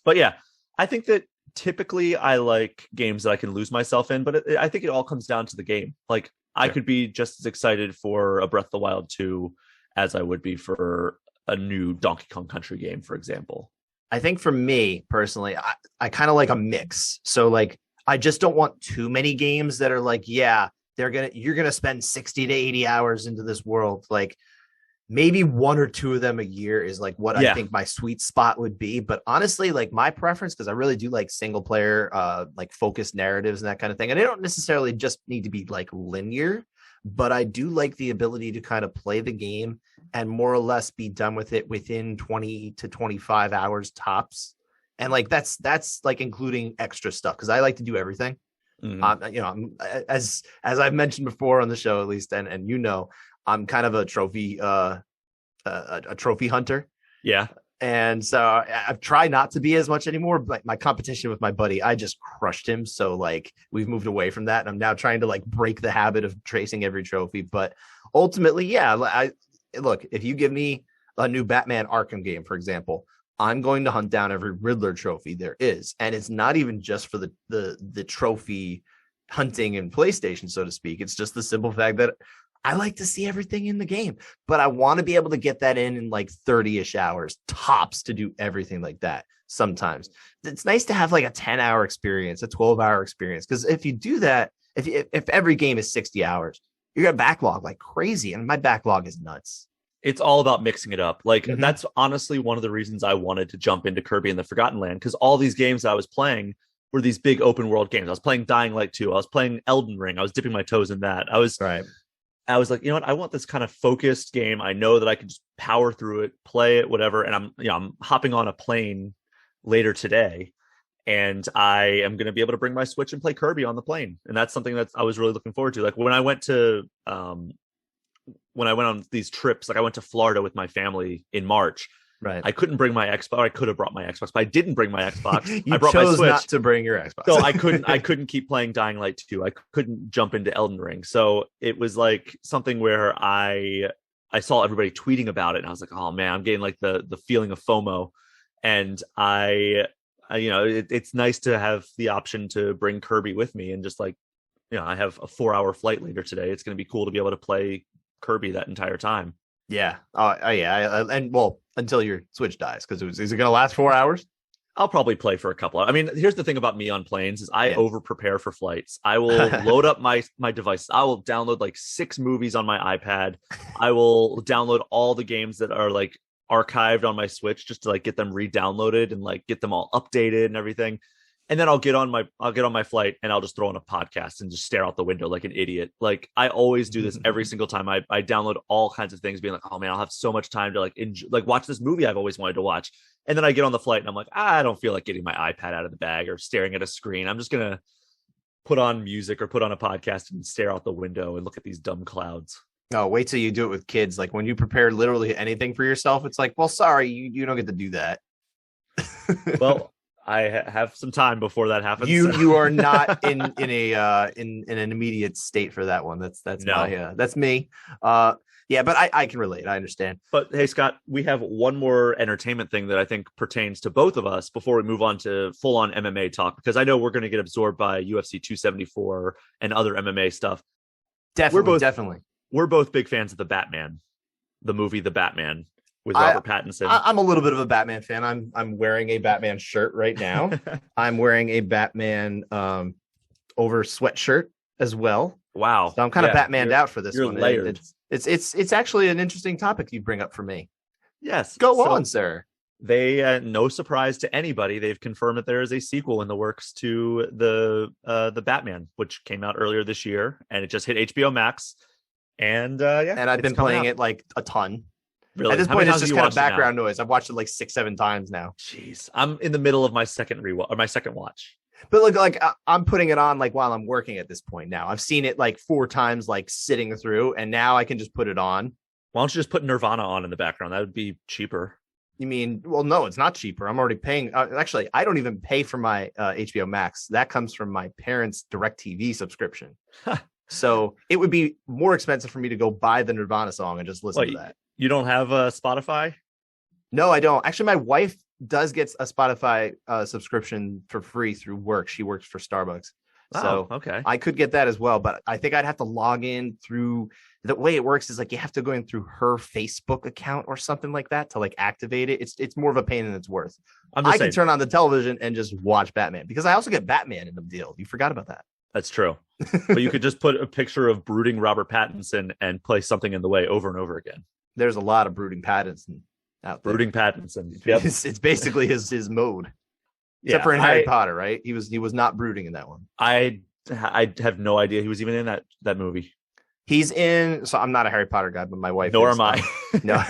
But yeah, I think that typically I like games that I can lose myself in, but I think it all comes down to the game. Like I could be just as excited for a Breath of the Wild 2 as I would be for a new Donkey Kong Country game, for example. I think for me personally, I kind of like a mix. So like, I just don't want too many games that are like, you're going to spend 60 to 80 hours into this world. Like maybe 1 or 2 of them a year is like what I think my sweet spot would be. But honestly, like my preference, because I really do like single player, like focused narratives and that kind of thing. And they don't necessarily just need to be like linear, but I do like the ability to kind of play the game and more or less be done with it within 20 to 25 hours tops. And like, that's like including extra stuff. Cause I like to do everything. I'm, as I've mentioned before on the show, at least, and I'm kind of a trophy hunter. Yeah. And so I've tried not to be as much anymore, but my competition with my buddy, I just crushed him. So like we've moved away from that. And I'm now trying to like break the habit of tracing every trophy. But ultimately, look, if you give me a new Batman Arkham game, for example, I'm going to hunt down every Riddler trophy there is. And it's not even just for the trophy hunting in PlayStation, so to speak. It's just the simple fact that I like to see everything in the game, but I want to be able to get that in like 30-ish hours tops to do everything like that. Sometimes it's nice to have like a 10-hour experience, a 12-hour experience. Because if you do that, if every game is 60 hours, you're going to backlog like crazy. And my backlog is nuts. It's all about mixing it up. Like that's honestly one of the reasons I wanted to jump into Kirby and the Forgotten Land, because all these games I was playing were these big open world games. I was playing Dying Light 2. I was playing Elden Ring. I was dipping my toes in that. I was like, you know what? I want this kind of focused game. I know that I can just power through it, play it, whatever. And I'm hopping on a plane later today, and I am going to be able to bring my Switch and play Kirby on the plane. And that's something that I was really looking forward to. Like when I went on these trips, like I went to Florida with my family in March. Right. I couldn't bring my Xbox. I could have brought my Xbox, but I didn't bring my Xbox. I brought chose my Switch. Not to bring your Xbox. So I couldn't keep playing Dying Light 2. I couldn't jump into Elden Ring. So it was like something where I saw everybody tweeting about it, and I was like, oh man, I'm getting like the feeling of FOMO. And it's nice to have the option to bring Kirby with me, and just like, I have a 4-hour flight later today. It's going to be cool to be able to play Kirby that entire time. Yeah. Yeah. And well, until your Switch dies, because is it going to last 4 hours? I'll probably play for a couple. I mean, here's the thing about me on planes is I over prepare for flights. I will load up my device. I will download like 6 movies on my iPad. I will download all the games that are like archived on my Switch just to like get them re-downloaded and like get them all updated and everything. And then I'll get on my flight and I'll just throw on a podcast and just stare out the window like an idiot. Like I always do this every single time. I download all kinds of things, being like, oh man, I'll have so much time to like enjoy, like watch this movie I've always wanted to watch. And then I get on the flight and I'm like, I don't feel like getting my iPad out of the bag or staring at a screen. I'm just gonna put on music or put on a podcast and stare out the window and look at these dumb clouds. Oh, wait till you do it with kids. Like when you prepare literally anything for yourself, it's like, well, sorry, you don't get to do that. Well, I have some time before that happens. You are not in an immediate state for that one. That's no. That's me. Yeah, but I can relate. I understand. But hey, Scott, we have one more entertainment thing that I think pertains to both of us before we move on to full on MMA talk, because I know we're going to get absorbed by UFC 274 and other MMA stuff. Definitely. We're both big fans of the Batman, the movie The Batman with Robert Pattinson. I'm a little bit of a Batman fan. I'm wearing a Batman shirt right now. I'm wearing a Batman over sweatshirt as well. Wow. So I'm kind of Batmaned out for this you're one. Layered. It's actually an interesting topic you bring up for me. Yes. Go on, sir. They no surprise to anybody, they've confirmed that there is a sequel in the works to the Batman, which came out earlier this year, and it just hit HBO Max. And and I've been playing it like a ton. Really? At this point, it's just kind of background noise. I've watched it like 6-7 times now. Jeez, I'm in the middle of my second watch. But like I'm putting it on like while I'm working at this point now. I've seen it like 4 times, like sitting through, and now I can just put it on. Why don't you just put Nirvana on in the background? That would be cheaper. You mean, well, no, it's not cheaper. I'm already paying. Actually, I don't even pay for my HBO Max. That comes from my parents' DirecTV subscription. So it would be more expensive for me to go buy the Nirvana song and just listen to that. You don't have Spotify? No, I don't. Actually, my wife does get a Spotify subscription for free through work. She works for Starbucks. So okay. I could get that as well, but I think I'd have to log in through. The way it works is like you have to go in through her Facebook account or something like that to like activate it. It's more of a pain than it's worth. I can turn on the television and just watch Batman, because I also get Batman in the deal. You forgot about that. That's true. But you could just put a picture of brooding Robert Pattinson and play Something in the Way over and over again. There's a lot of brooding Pattinson out there. Brooding Pattinson. Yep. It's basically his mode. Except for in Harry Potter, right? He was not brooding in that one. I have no idea he was even in that movie. He's in. So I'm not a Harry Potter guy, but my wife. Nor am I. No,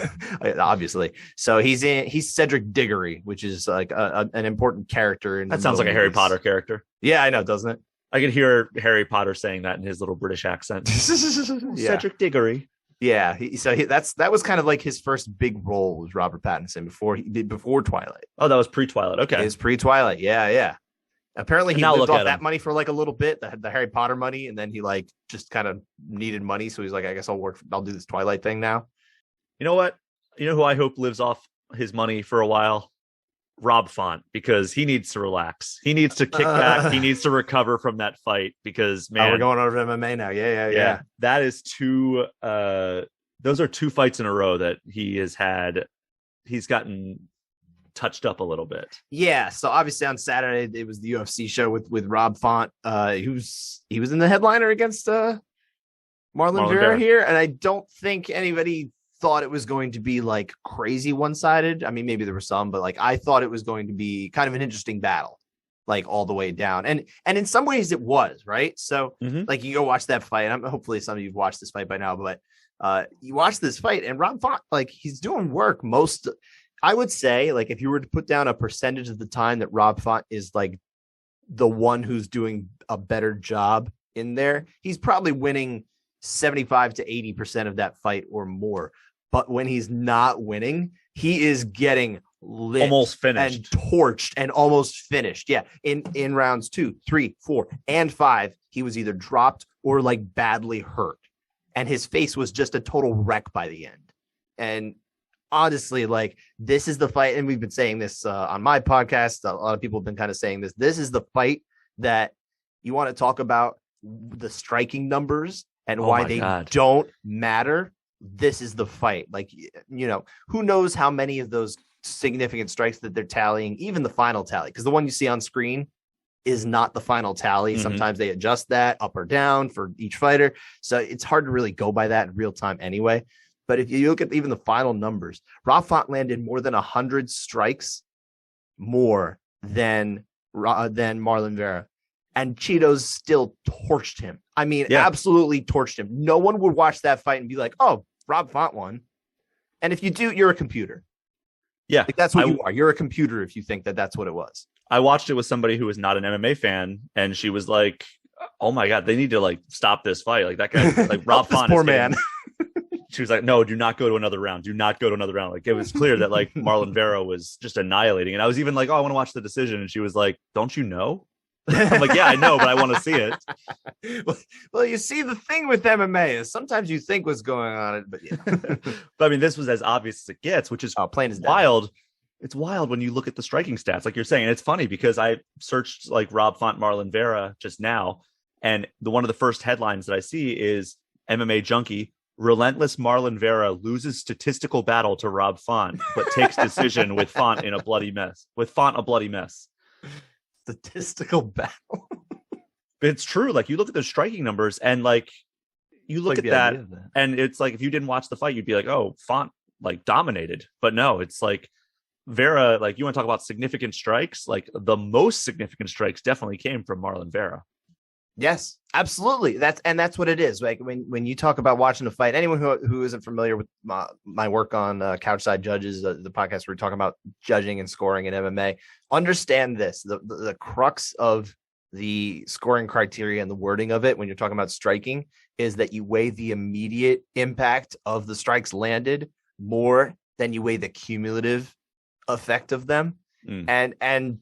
obviously. So he's Cedric Diggory, which is like an important character. That sounds like a Harry Potter character. Yeah, I know, doesn't it? I could hear Harry Potter saying that in his little British accent. Cedric Diggory. Yeah, that was kind of like his first big role, was Robert Pattinson before Twilight. Oh, that was pre-Twilight. Okay, it's pre-Twilight. Yeah. Apparently, he lived off that money for like a little bit, the Harry Potter money, and then he like just kind of needed money, so he's like, I guess I'll do this Twilight thing now. You know what? You know who I hope lives off his money for a while? Rob Font, because he needs to relax. He needs to kick back. He needs to recover from that fight, because man, we're going over MMA now. Yeah. That is those are 2 fights in a row that he has had. He's gotten touched up a little bit. Yeah. So obviously on Saturday it was the UFC show with Rob Font. He was in the headliner against Marlon Vera here, and I don't think anybody thought it was going to be like crazy one-sided. I mean, maybe there were some, but like I thought it was going to be kind of an interesting battle, like all the way down. And in some ways it was, right? So like you go watch that fight, and hopefully some of you've watched this fight by now, but you watch this fight and Rob Font, like he's doing work I would say, like if you were to put down a percentage of the time that Rob Font is like the one who's doing a better job in there, he's probably winning 75 to 80% of that fight or more. But when he's not winning, he is getting lit, almost finished, and torched, and almost finished. Yeah. In rounds 2, 3, 4, and 5, he was either dropped or like badly hurt. And his face was just a total wreck by the end. And honestly, like this is the fight. And we've been saying this on my podcast. A lot of people have been kind of saying this. This is the fight that you want to talk about the striking numbers and why they don't matter. this is the fight. Like, who knows how many of those significant strikes that they're tallying, even the final tally, because the one you see on screen is not the final tally. Mm-hmm. Sometimes they adjust that up or down for each fighter. So it's hard to really go by that in real time anyway. But if you look at even the final numbers, Rob Font landed more than 100 strikes more than Marlon Vera. And Cheetos still torched him. I mean, absolutely torched him. No one would watch that fight and be like, oh, Rob Font won. And if you do, you're a computer. Yeah. Like, that's what you are. You're a computer if you think that that's what it was. I watched it with somebody who was not an MMA fan, and she was like, oh my God, they need to like stop this fight. Like that guy, like Rob Font. Poor man. She was like, no, do not go to another round. Do not go to another round. Like it was clear that like Marlon Vera was just annihilating. And I was even like, oh, I want to watch the decision. And she was like, don't you know? I'm like, yeah, I know, but I want to see it. Well, you see, the thing with MMA is sometimes you think what's going on, but yeah. But I mean, this was as obvious as it gets, which is plain as wild. Dead. It's wild when you look at the striking stats, like you're saying. And it's funny because I searched like Rob Font, Marlon Vera just now, and one of the first headlines that I see is MMA Junkie. Relentless Marlon Vera loses statistical battle to Rob Font, but takes decision with Font in a bloody mess. With Font a bloody mess. Statistical battle. It's true. Like you look at the striking numbers and like you look at that, and it's like if you didn't watch the fight, you'd be like, oh, Font like dominated. But no, it's like Vera, like you want to talk about significant strikes, like the most significant strikes definitely came from Marlon Vera. Yes, absolutely. That's what it is. Like when you talk about watching a fight, anyone who isn't familiar with my work on Couchside Judges, the podcast where we're talking about judging and scoring in MMA, understand this: the crux of the scoring criteria and the wording of it when you're talking about striking is that you weigh the immediate impact of the strikes landed more than you weigh the cumulative effect of them. And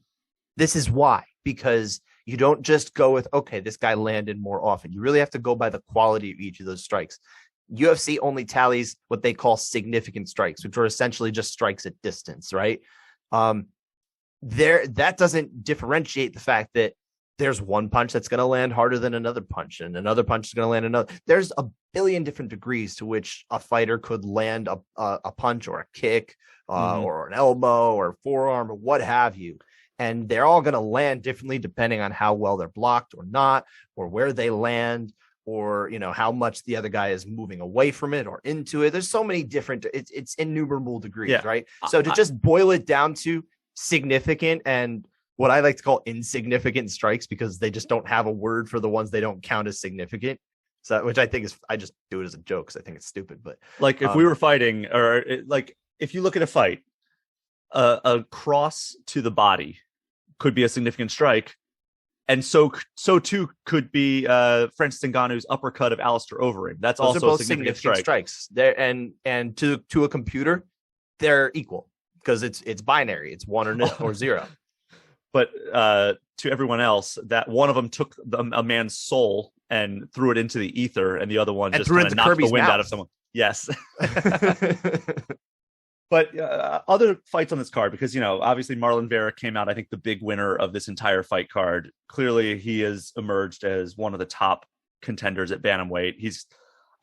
this is why, because you don't just go with, okay, this guy landed more often. You really have to go by the quality of each of those strikes. UFC only tallies what they call significant strikes, which are essentially just strikes at distance, right? That doesn't differentiate the fact that there's one punch that's going to land harder than another punch, and another punch is going to land another. There's a billion different degrees to which a fighter could land a punch or a kick or an elbow or a forearm or what have you. And they're all going to land differently depending on how well they're blocked or not, or where they land, or, how much the other guy is moving away from it or into it. There's so many different, it's innumerable degrees, right? So to just boil it down to significant and what I like to call insignificant strikes, because they just don't have a word for the ones they don't count as significant. So, which I think is, I just do it as a joke because I think it's stupid. But like if we were fighting, or like if you look at a fight, a cross to the body could be a significant strike, and so too could be Francis Ngannou's uppercut of Alistair Overeem. That's those also a significant strikes. There and to a computer, they're equal because it's binary. It's 1 or 0. But to everyone else, that one of them took a man's soul and threw it into the ether, and the other one just kind of knocked Kirby's the wind out of someone. Yes. But other fights on this card, because, obviously Marlon Vera came out, I think, the big winner of this entire fight card. Clearly, he has emerged as one of the top contenders at bantamweight.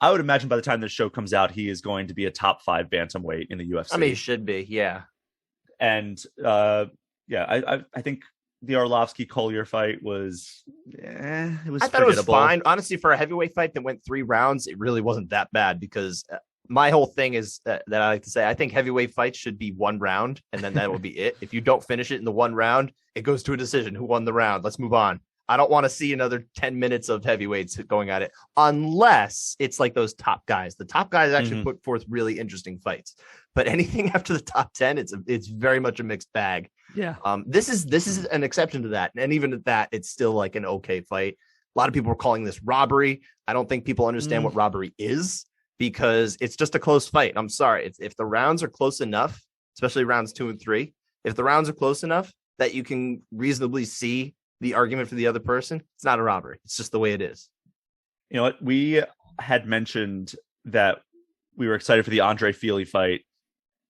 I would imagine by the time this show comes out, he is going to be a top 5 bantamweight in the UFC. I mean, he should be, yeah. And I think the Arlovsky-Collier fight was, it was. I thought it was fine. Honestly, for a heavyweight fight that went 3 rounds, it really wasn't that bad because my whole thing is that I like to say, I think heavyweight fights should be 1 round, and then that will be it. If you don't finish it in the 1 round, it goes to a decision. Who won the round? Let's move on. I don't want to see another 10 minutes of heavyweights going at it, unless it's like those top guys. The top guys actually put forth really interesting fights. But anything after the top 10, it's very much a mixed bag. Yeah. This is an exception to that, and even at that, it's still like an okay fight. A lot of people are calling this robbery. I don't think people understand what robbery is, because it's just a close fight. I'm sorry. If the rounds are close enough, especially rounds 2 and 3, if the rounds are close enough that you can reasonably see the argument for the other person, it's not a robbery. It's just the way it is. You know what? We had mentioned that we were excited for the Andre Fili fight,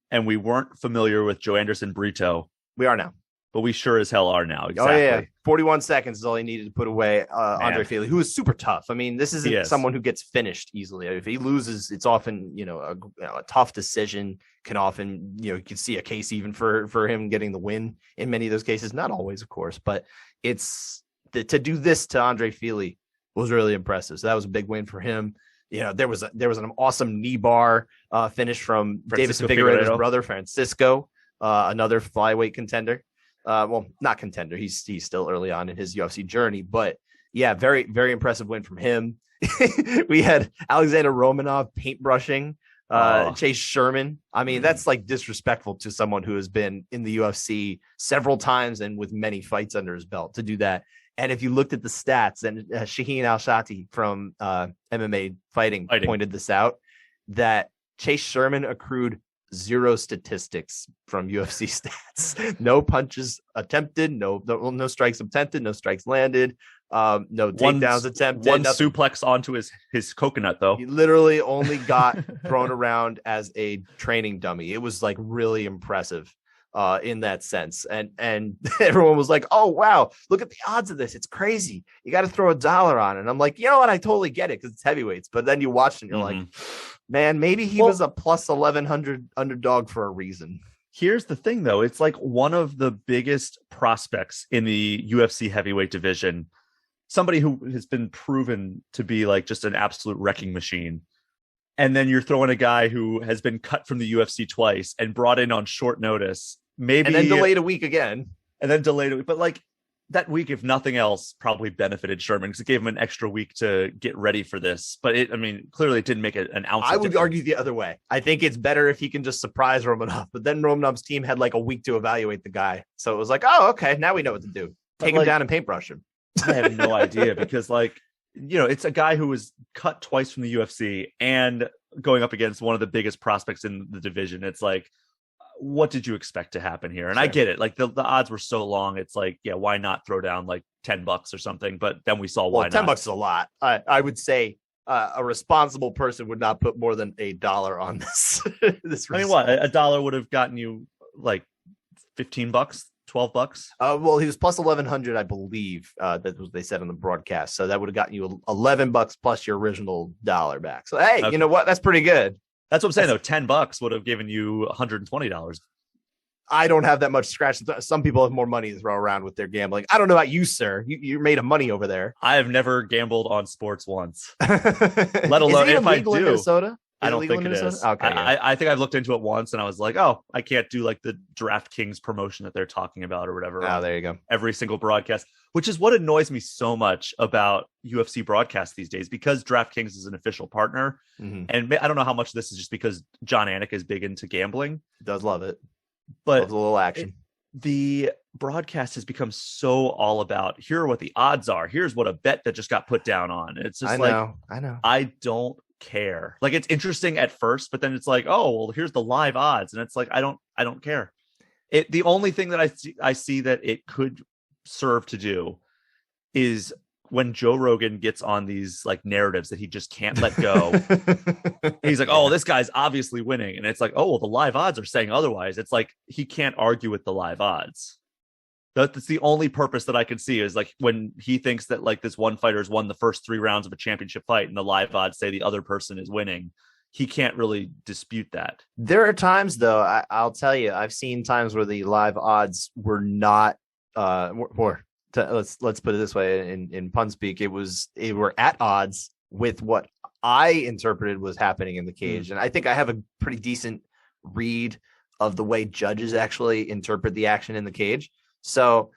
and we weren't familiar with Joe Anderson Brito. We are now. but we sure as hell are now. Exactly. Oh, yeah. 41 seconds is all he needed to put away Andre Fili, who is super tough. I mean, this isn't someone who gets finished easily. If he loses, it's often, a tough decision. Can often, you can see a case even for him getting the win in many of those cases. Not always, of course, but it's to do this to Andre Fili was really impressive. So that was a big win for him. There was an awesome knee bar finish from Davison Figueiredo's brother, Francisco, another flyweight contender. Well, not contender. He's still early on in his UFC journey, but yeah, very, very impressive win from him. We had Alexander Romanov paintbrushing Chase Sherman. I mean, that's like disrespectful to someone who has been in the UFC several times and with many fights under his belt to do that. And if you looked at the stats, and Shaheen Al-Shati from MMA Fighting pointed this out, that Chase Sherman accrued 0 statistics from UFC stats. No punches attempted, no strikes attempted, no strikes landed, no takedowns attempted. One suplex onto his coconut, though. He literally only got thrown around as a training dummy. It was like really impressive in that sense. And everyone was like, oh, wow, look at the odds of this. It's crazy. You got to throw $1 on it. And I'm like, you know what? I totally get it because it's heavyweights. But then you watch it and you're like, man, maybe he was a plus 1,100 underdog for a reason. Here's the thing, though. It's like one of the biggest prospects in the UFC heavyweight division, somebody who has been proven to be like just an absolute wrecking machine. And then you're throwing a guy who has been cut from the UFC twice and brought in on short notice. Maybe and then delayed a week again. But like that week, if nothing else, probably benefited Sherman because it gave him an extra week to get ready for this. But clearly it didn't make an ounce. I would argue the other way. I think it's better if he can just surprise Romanov. But then Romanov's team had like a week to evaluate the guy. So it was like, oh, okay, now we know what to do. Take him down and paintbrush him. I have no idea because it's a guy who was cut twice from the UFC and going up against one of the biggest prospects in the division. It's like, what did you expect to happen here? And sure. I get it. Like the odds were so long. It's like, yeah, why not throw down like $10 or something? But then we saw why $10 is a lot. I would say a responsible person would not put more than $1 on this. I mean, what? $1 would have gotten you like $15, $12. Well, he was plus 1,100, I believe. That was they said on the broadcast. So that would have gotten you $11 plus your original $1 back. So hey, You know what? That's pretty good. That's what I'm saying, though. $10 would have given you $120. I don't have that much scratch. Some people have more money to throw around with their gambling. I don't know about you, sir. You're made of money over there. I have never gambled on sports once, let alone if I do. In Minnesota? I don't think it is. Okay, I think I've looked into it once and I was like, oh, I can't do like the DraftKings promotion that they're talking about or whatever. Oh, there you go. Every single broadcast, which is what annoys me so much about UFC broadcasts these days because DraftKings is an official partner. Mm-hmm. And I don't know how much this is just because John Anik is big into gambling. He does love it. But loves a little action. The broadcast has become so all about here are what the odds are. Here's what a bet that just got put down on. It's just I know. I don't care. Like it's interesting at first, but then it's like, oh, well, here's the live odds. And it's like, I don't care. The only thing that I see that it could serve to do is when Joe Rogan gets on these like narratives that he just can't let go. He's like, oh, this guy's obviously winning. And it's like, oh, well, the live odds are saying otherwise. It's like, he can't argue with the live odds. That's the only purpose that I can see is like when he thinks that like this one fighter's won the first 3 rounds of a championship fight and the live odds say the other person is winning. He can't really dispute that. There are times though, I'll tell you, I've seen times where the live odds were not, let's put it this way in pun speak. It were at odds with what I interpreted was happening in the cage. And I think I have a pretty decent read of the way judges actually interpret the action in the cage. So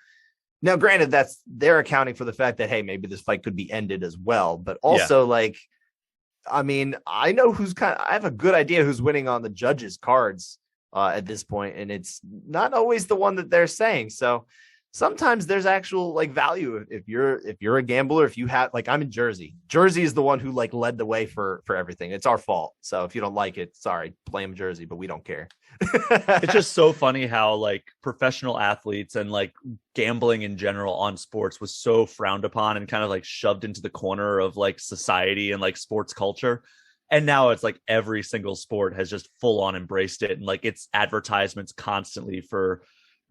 now, granted, they're accounting for the fact that, hey, maybe this fight could be ended as well. But also, I mean, I know I have a good idea who's winning on the judges' cards at this point, and it's not always the one that they're saying. So sometimes there's actual like value if you're a gambler, if you have like I'm in Jersey. Jersey is the one who like led the way for everything. It's our fault. So if you don't like it, sorry, blame Jersey, but we don't care. It's just so funny how like professional athletes and like gambling in general on sports was so frowned upon and kind of like shoved into the corner of like society and like sports culture. And now it's like every single sport has just full on embraced it. And like it's advertisements constantly for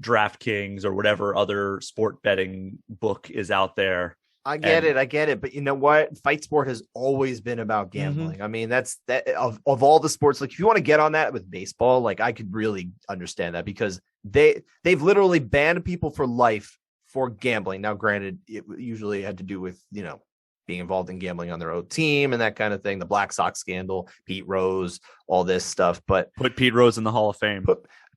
DraftKings or whatever other sport betting book is out there. I get it. But you know what? Fight sport has always been about gambling. Mm-hmm. I mean, that's that of all the sports. Like, if you want to get on that with baseball, like, I could really understand that, because they've literally banned people for life for gambling. Now, granted, it usually had to do with, you know, being involved in gambling on their own team and that kind of thing. The Black Sox scandal, Pete Rose, all this stuff. But put Pete Rose in the Hall of Fame.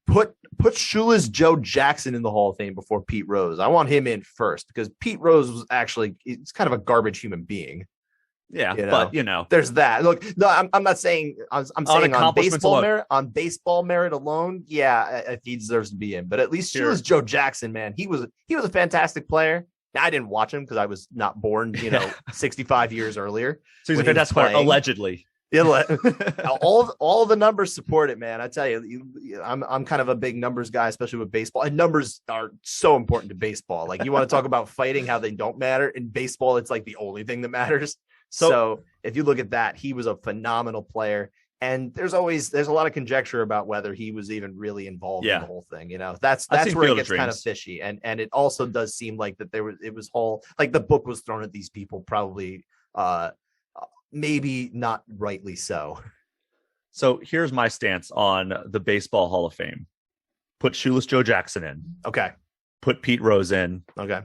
Put Shoeless Joe Jackson in the Hall of Fame before Pete Rose. I want him in first, because Pete Rose was actually, it's kind of a garbage human being. Yeah, you know? but you know, there's that. Look, no, I'm not saying. I'm saying on baseball alone. merit. On baseball merit alone, yeah, he deserves to be in. But at least Shoeless Joe Jackson, man, he was a fantastic player. Now, I didn't watch him because I was not born, 65 years earlier. So he's a fantastic player, allegedly. All the numbers support it, man. I tell you, I'm kind of a big numbers guy, especially with baseball. And numbers are so important to baseball. Like, you want to talk about fighting, how they don't matter. In baseball, it's like the only thing that matters. So if you look at that, he was a phenomenal player. And there's a lot of conjecture about whether he was even really involved in the whole thing. That's where it gets kind of fishy. And it also does seem like that it was whole, like, the book was thrown at these people, probably maybe not rightly so. So here's my stance on the Baseball Hall of Fame. Put Shoeless Joe Jackson in. Okay. Put Pete Rose in. Okay.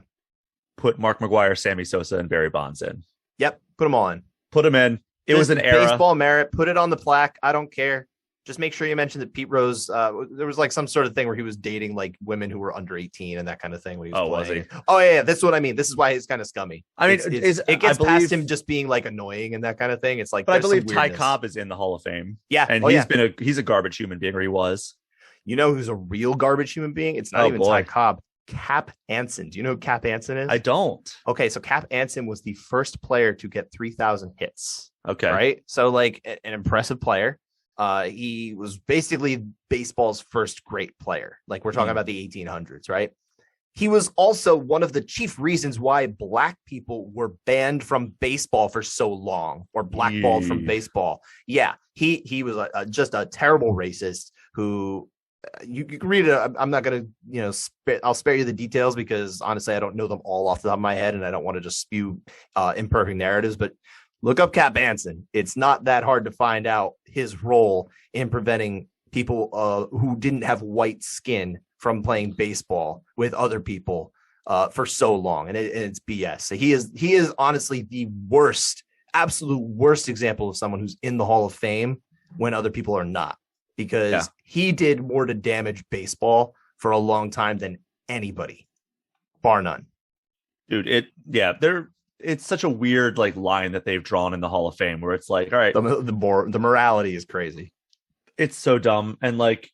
Put Mark McGwire, Sammy Sosa, and Barry Bonds in. Yep. Put them all in. Put them in. It was an era. Baseball merit. Put it on the plaque. I don't care. Just make sure you mention that Pete Rose, there was like some sort of thing where he was dating like women who were under 18 and that kind of thing when he was playing. Was he? Oh, yeah. That's what I mean. This is why he's kind of scummy. I mean, it gets past him just being like annoying and that kind of thing. It's like, but I believe Ty Cobb is in the Hall of Fame. Yeah. And he's a garbage human being, or he was. You know who's a real garbage human being? It's not even Ty Cobb. Cap Anson. Do you know who Cap Anson is? I don't. Okay, so Cap Anson was the first player to get 3,000 hits. Okay. Right? So, like, an impressive player. He was basically baseball's first great player. Like, we're talking about the 1800s, right? He was also one of the chief reasons why black people were banned from baseball for so long, or blackballed from baseball. Yeah, he was just a terrible racist who... You can read it. I'm not going to, I'll spare you the details, because honestly, I don't know them all off the top of my head, and I don't want to just spew imperfect narratives, but look up Cap Anson. It's not that hard to find out his role in preventing people who didn't have white skin from playing baseball with other people for so long. And it's BS. So he is honestly the absolute worst example of someone who's in the Hall of Fame when other people are not. Because he did more to damage baseball for a long time than anybody, bar none. Dude, it's such a weird like line that they've drawn in the Hall of Fame, where it's like, all right, the morality is crazy. It's so dumb, and like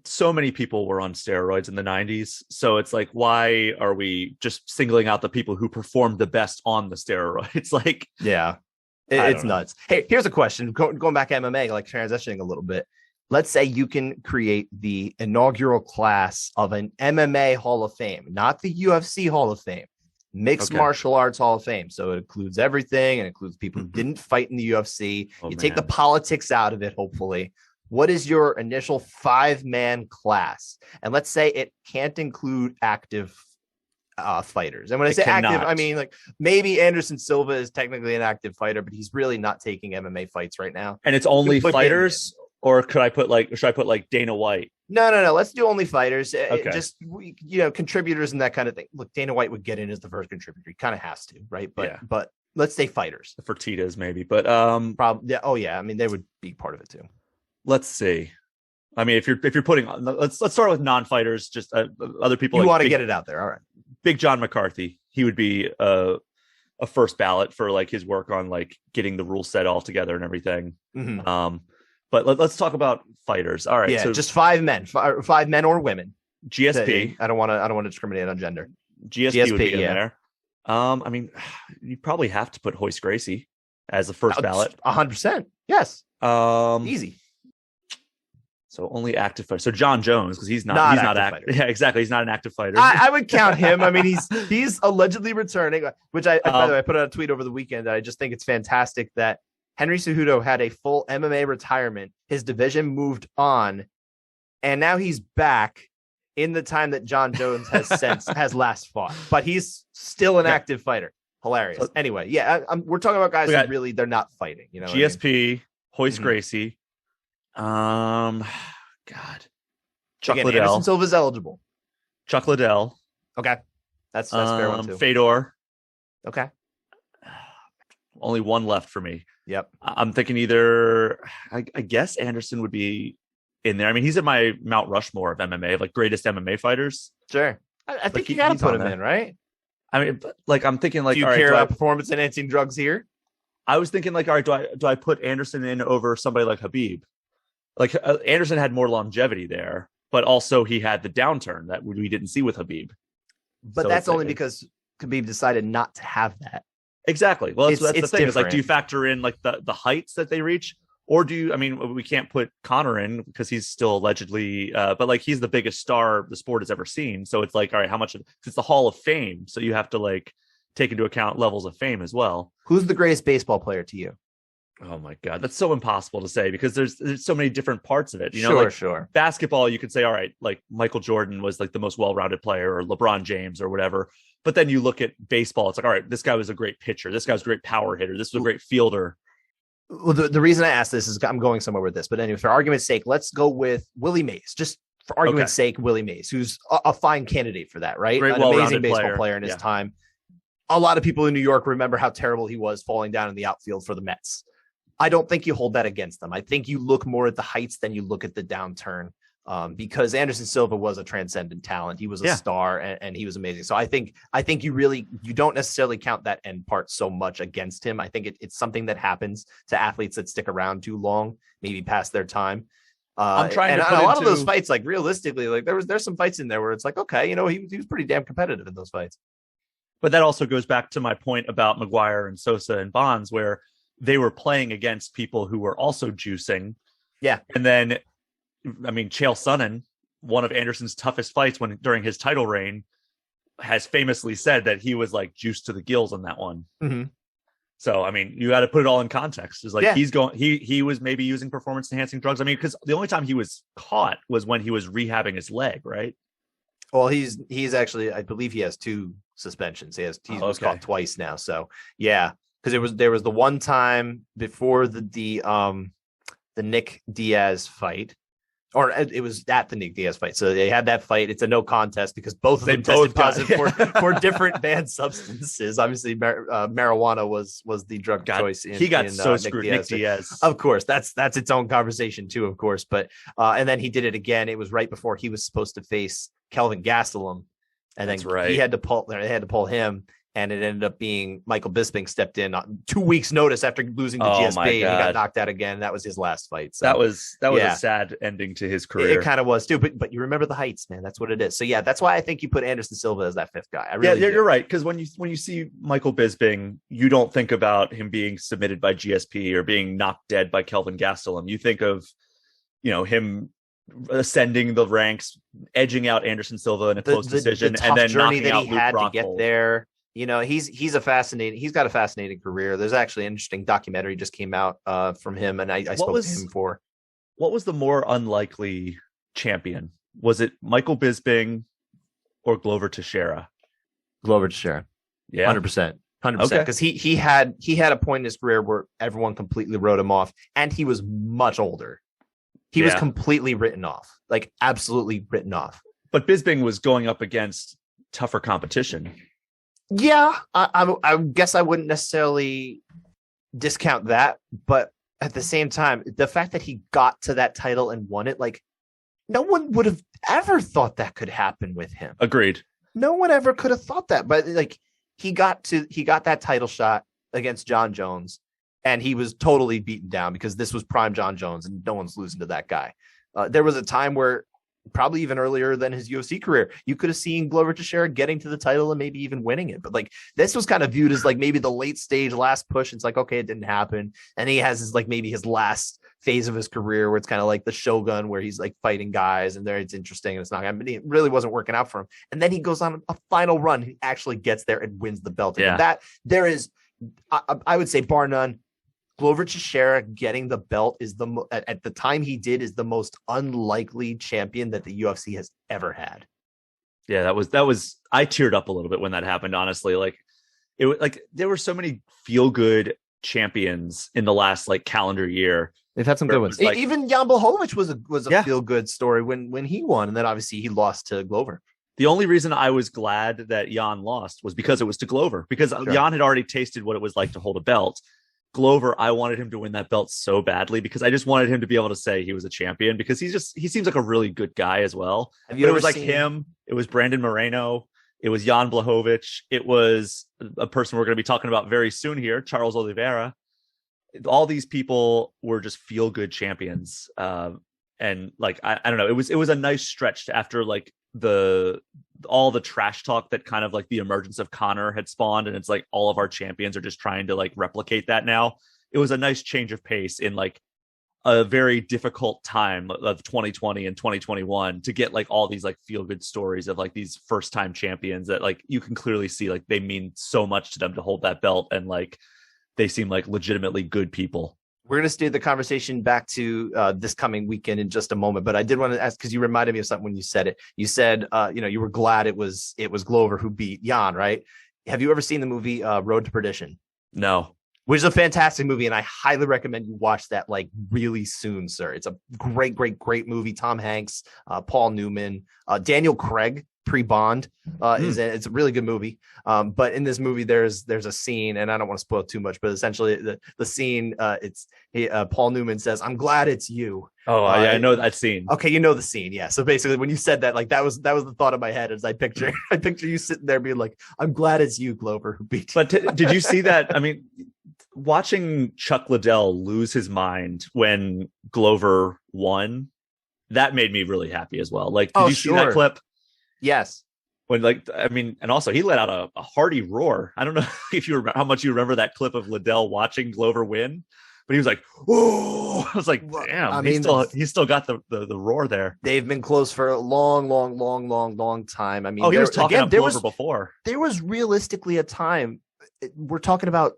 so many people were on steroids in the 90s, so it's like, why are we just singling out the people who performed the best on the steroids? Like, it's nuts. Hey, here's a question. Going back to MMA, like transitioning a little bit. Let's say you can create the inaugural class of an MMA Hall of Fame, not the UFC Hall of Fame, mixed martial arts Hall of Fame. So it includes everything, and includes people who didn't fight in the UFC. Take the politics out of it, hopefully. What is your initial 5-man class? And let's say it can't include active fighters. And when I say active, I mean, like, maybe Anderson Silva is technically an active fighter, but he's really not taking MMA fights right now. And it's only fighters? Or should I put like Dana White? No. Let's do only fighters. Okay. Just, contributors and that kind of thing. Look, Dana White would get in as the first contributor. He kind of has to, right? But let's say fighters. The Fertittas maybe, but probably. Yeah. Oh yeah. I mean, they would be part of it too. Let's see. I mean, if you're putting on, let's start with non-fighters. Just other people. You want to get it out there, all right? Big John McCarthy. He would be a first ballot for like his work on like getting the rule set all together and everything. Mm-hmm. But let's talk about fighters. All right. Yeah, so just 5 men, 5 men or women. GSP. I don't want to discriminate on gender. GSP would be in there. I mean, you probably have to put Hoist Gracie as the first ballot. 100%. Yes. Easy. So only active fighter. So John Jones, because he's not active. Yeah, exactly. He's not an active fighter. I would count him. I mean, he's allegedly returning, which by the way, I put out a tweet over the weekend that I just think it's fantastic that Henry Cejudo had a full MMA retirement. His division moved on, and now he's back. in the time that John Jones has last fought, but he's still an active fighter. Hilarious. So, anyway, we're talking about guys who really they're not fighting. You know, GSP, Hoist Gracie, God, Chuck Liddell. Anderson Silva's eligible. Chuck Liddell. Okay, that's fair one too. Fedor. Okay. Only one left for me. Yep. I'm thinking either, I guess Anderson would be in there. I mean, he's in my Mount Rushmore of MMA, like greatest MMA fighters. Sure. I think you got to put him in, right? I mean, like, I'm thinking like, do you care about performance enhancing drugs here? I was thinking like, all right, do I put Anderson in over somebody like Khabib? Like Anderson had more longevity there, but also he had the downturn that we didn't see with Khabib. But so that's only because Khabib decided not to have that. Exactly. Well, that's the thing. Different. Is like, do you factor in like the heights that they reach, or do you? I mean, we can't put Conor in because he's still allegedly, but like he's the biggest star the sport has ever seen. So it's like, all right, how much? It's the Hall of Fame, so you have to like take into account levels of fame as well. Who's the greatest baseball player to you? Oh my God, that's so impossible to say because there's so many different parts of it. You know, sure. Basketball, you could say, all right, like Michael Jordan was like the most well-rounded player, or LeBron James, or whatever. But then you look at baseball, it's like, all right, this guy was a great pitcher. This guy's a great power hitter. This was a great fielder. Well, the reason I asked this is I'm going somewhere with this. But anyway, for argument's sake, let's go with Willie Mays. Just for argument's sake, Willie Mays, who's a fine candidate for that, right? Great, an amazing baseball player in his time. A lot of people in New York remember how terrible he was falling down in the outfield for the Mets. I don't think you hold that against them. I think you look more at the heights than you look at the downturn. Because Anderson Silva was a transcendent talent. He was a star and he was amazing. So I think you don't necessarily count that end part so much against him. I think it's something that happens to athletes that stick around too long, maybe past their time. I'm trying to put a lot of those fights, like realistically, like there's some fights in there where it's like, okay, you know, he was pretty damn competitive in those fights. But that also goes back to my point about McGuire and Sosa and Bonds, where they were playing against people who were also juicing. Yeah. And then, I mean, Chael Sonnen, one of Anderson's toughest fights during his title reign, has famously said that he was like juiced to the gills on that one. Mm-hmm. So, I mean, you got to put it all in context. It's like he was maybe using performance enhancing drugs. I mean, because the only time he was caught was when he was rehabbing his leg, right? Well, he's actually, I believe he has 2 suspensions. He's was caught twice now. So yeah, because there was the one time before the Nick Diaz fight. Or it was at the Nick Diaz fight. So they had that fight. It's a no contest because both of them tested positive for different banned substances. Obviously, marijuana was the drug choice. He got so screwed. Nick Diaz. Of course, that's its own conversation too. Of course, but and then he did it again. It was right before he was supposed to face Kelvin Gastelum, and then he had to pull. They had to pull him. And it ended up being Michael Bisping stepped in on 2 weeks' notice after losing to GSP, and he got knocked out again. That was his last fight. So that was a sad ending to his career. It kind of was too. But you remember the heights, man. That's what it is. So yeah, that's why I think you put Anderson Silva as that 5th guy. You're right. Because when you see Michael Bisping, you don't think about him being submitted by GSP or being knocked dead by Kelvin Gastelum. You think of, you know, him ascending the ranks, edging out Anderson Silva in a close decision, and then journey knocking that out he Luke had Rockhold. to get there. You know, he's got a fascinating career. There's actually an interesting documentary just came out from him, and I spoke to him for. What was the more unlikely champion? Was it Michael Bisping or Glover Teixeira? Glover Teixeira. Yeah. 100%. Because he had a point in his career where everyone completely wrote him off, and he was much older. He was completely written off, like absolutely written off. But Bisping was going up against tougher competition. Yeah, I guess I wouldn't necessarily discount that, but at the same time, the fact that he got to that title and won it, like no one would have ever thought that could happen with him. Agreed. No one ever could have thought that, but like he got that title shot against John Jones, and he was totally beaten down because this was prime John Jones, and no one's losing to that guy. There was a time where, probably even earlier than his UFC career, you could have seen Glover Teixeira getting to the title and maybe even winning it. But like this was kind of viewed as like maybe the late stage last push. It's like, okay, it didn't happen. And he has his last phase of his career where it's kind of like the Shogun, where he's like fighting guys and there it's interesting and it's not. I mean, it really wasn't working out for him. And then he goes on a final run. He actually gets there and wins the belt. And that there is, I would say, bar none, Glover Teixeira getting the belt is at the time he did is the most unlikely champion that the UFC has ever had. Yeah, that was I teared up a little bit when that happened, honestly. Like it was like there were so many feel good champions in the last like calendar year. They've had some good ones. Like, even Jan Blachowicz was a feel good story when he won, and then obviously he lost to Glover. The only reason I was glad that Jan lost was because it was to Glover, because Jan had already tasted what it was like to hold a belt. Glover, I wanted him to win that belt so badly because I just wanted him to be able to say he was a champion, because he seems like a really good guy as well. But it was like him, it was Brandon Moreno, it was Jan Blachowicz, it was a person we're going to be talking about very soon here, Charles Oliveira. All these people were just feel good champions. And like, I don't know, it was a nice stretch after like all the trash talk that kind of like the emergence of Conor had spawned. And it's like all of our champions are just trying to like replicate that now. It was a nice change of pace in like a very difficult time of 2020 and 2021 to get like all these like feel good stories of like these first time champions that like you can clearly see like they mean so much to them to hold that belt, and like they seem like legitimately good people. We're going to steer the conversation back to this coming weekend in just a moment, but I did want to ask, because you reminded me of something when you said it. You said, you were glad it was Glover who beat Jan, right? Have you ever seen the movie Road to Perdition? No. Which is a fantastic movie, and I highly recommend you watch that like really soon, sir. It's a great movie. Tom Hanks, Paul Newman, Daniel Craig pre-Bond it's a really good movie. But in this movie, there's a scene, and I don't want to spoil too much, but essentially the scene, Paul Newman says, "I'm glad it's you." Oh, yeah, I know that scene. Okay, you know the scene, yeah. So basically, when you said that, like that was the thought in my head as I picture you sitting there being like, "I'm glad it's you, Glover, who beat you." But did you see that? I mean, watching Chuck Liddell lose his mind when Glover won, that made me really happy as well. Like, did you see that clip? Yes. When and also he let out a hearty roar. I don't know if you remember how much you remember that clip of Liddell watching Glover win, but he was like, "Oh!" I was like, "Damn!" He's still got the roar there. They've been close for a long time. I mean, he was talking about Glover before. There was realistically a time. We're talking about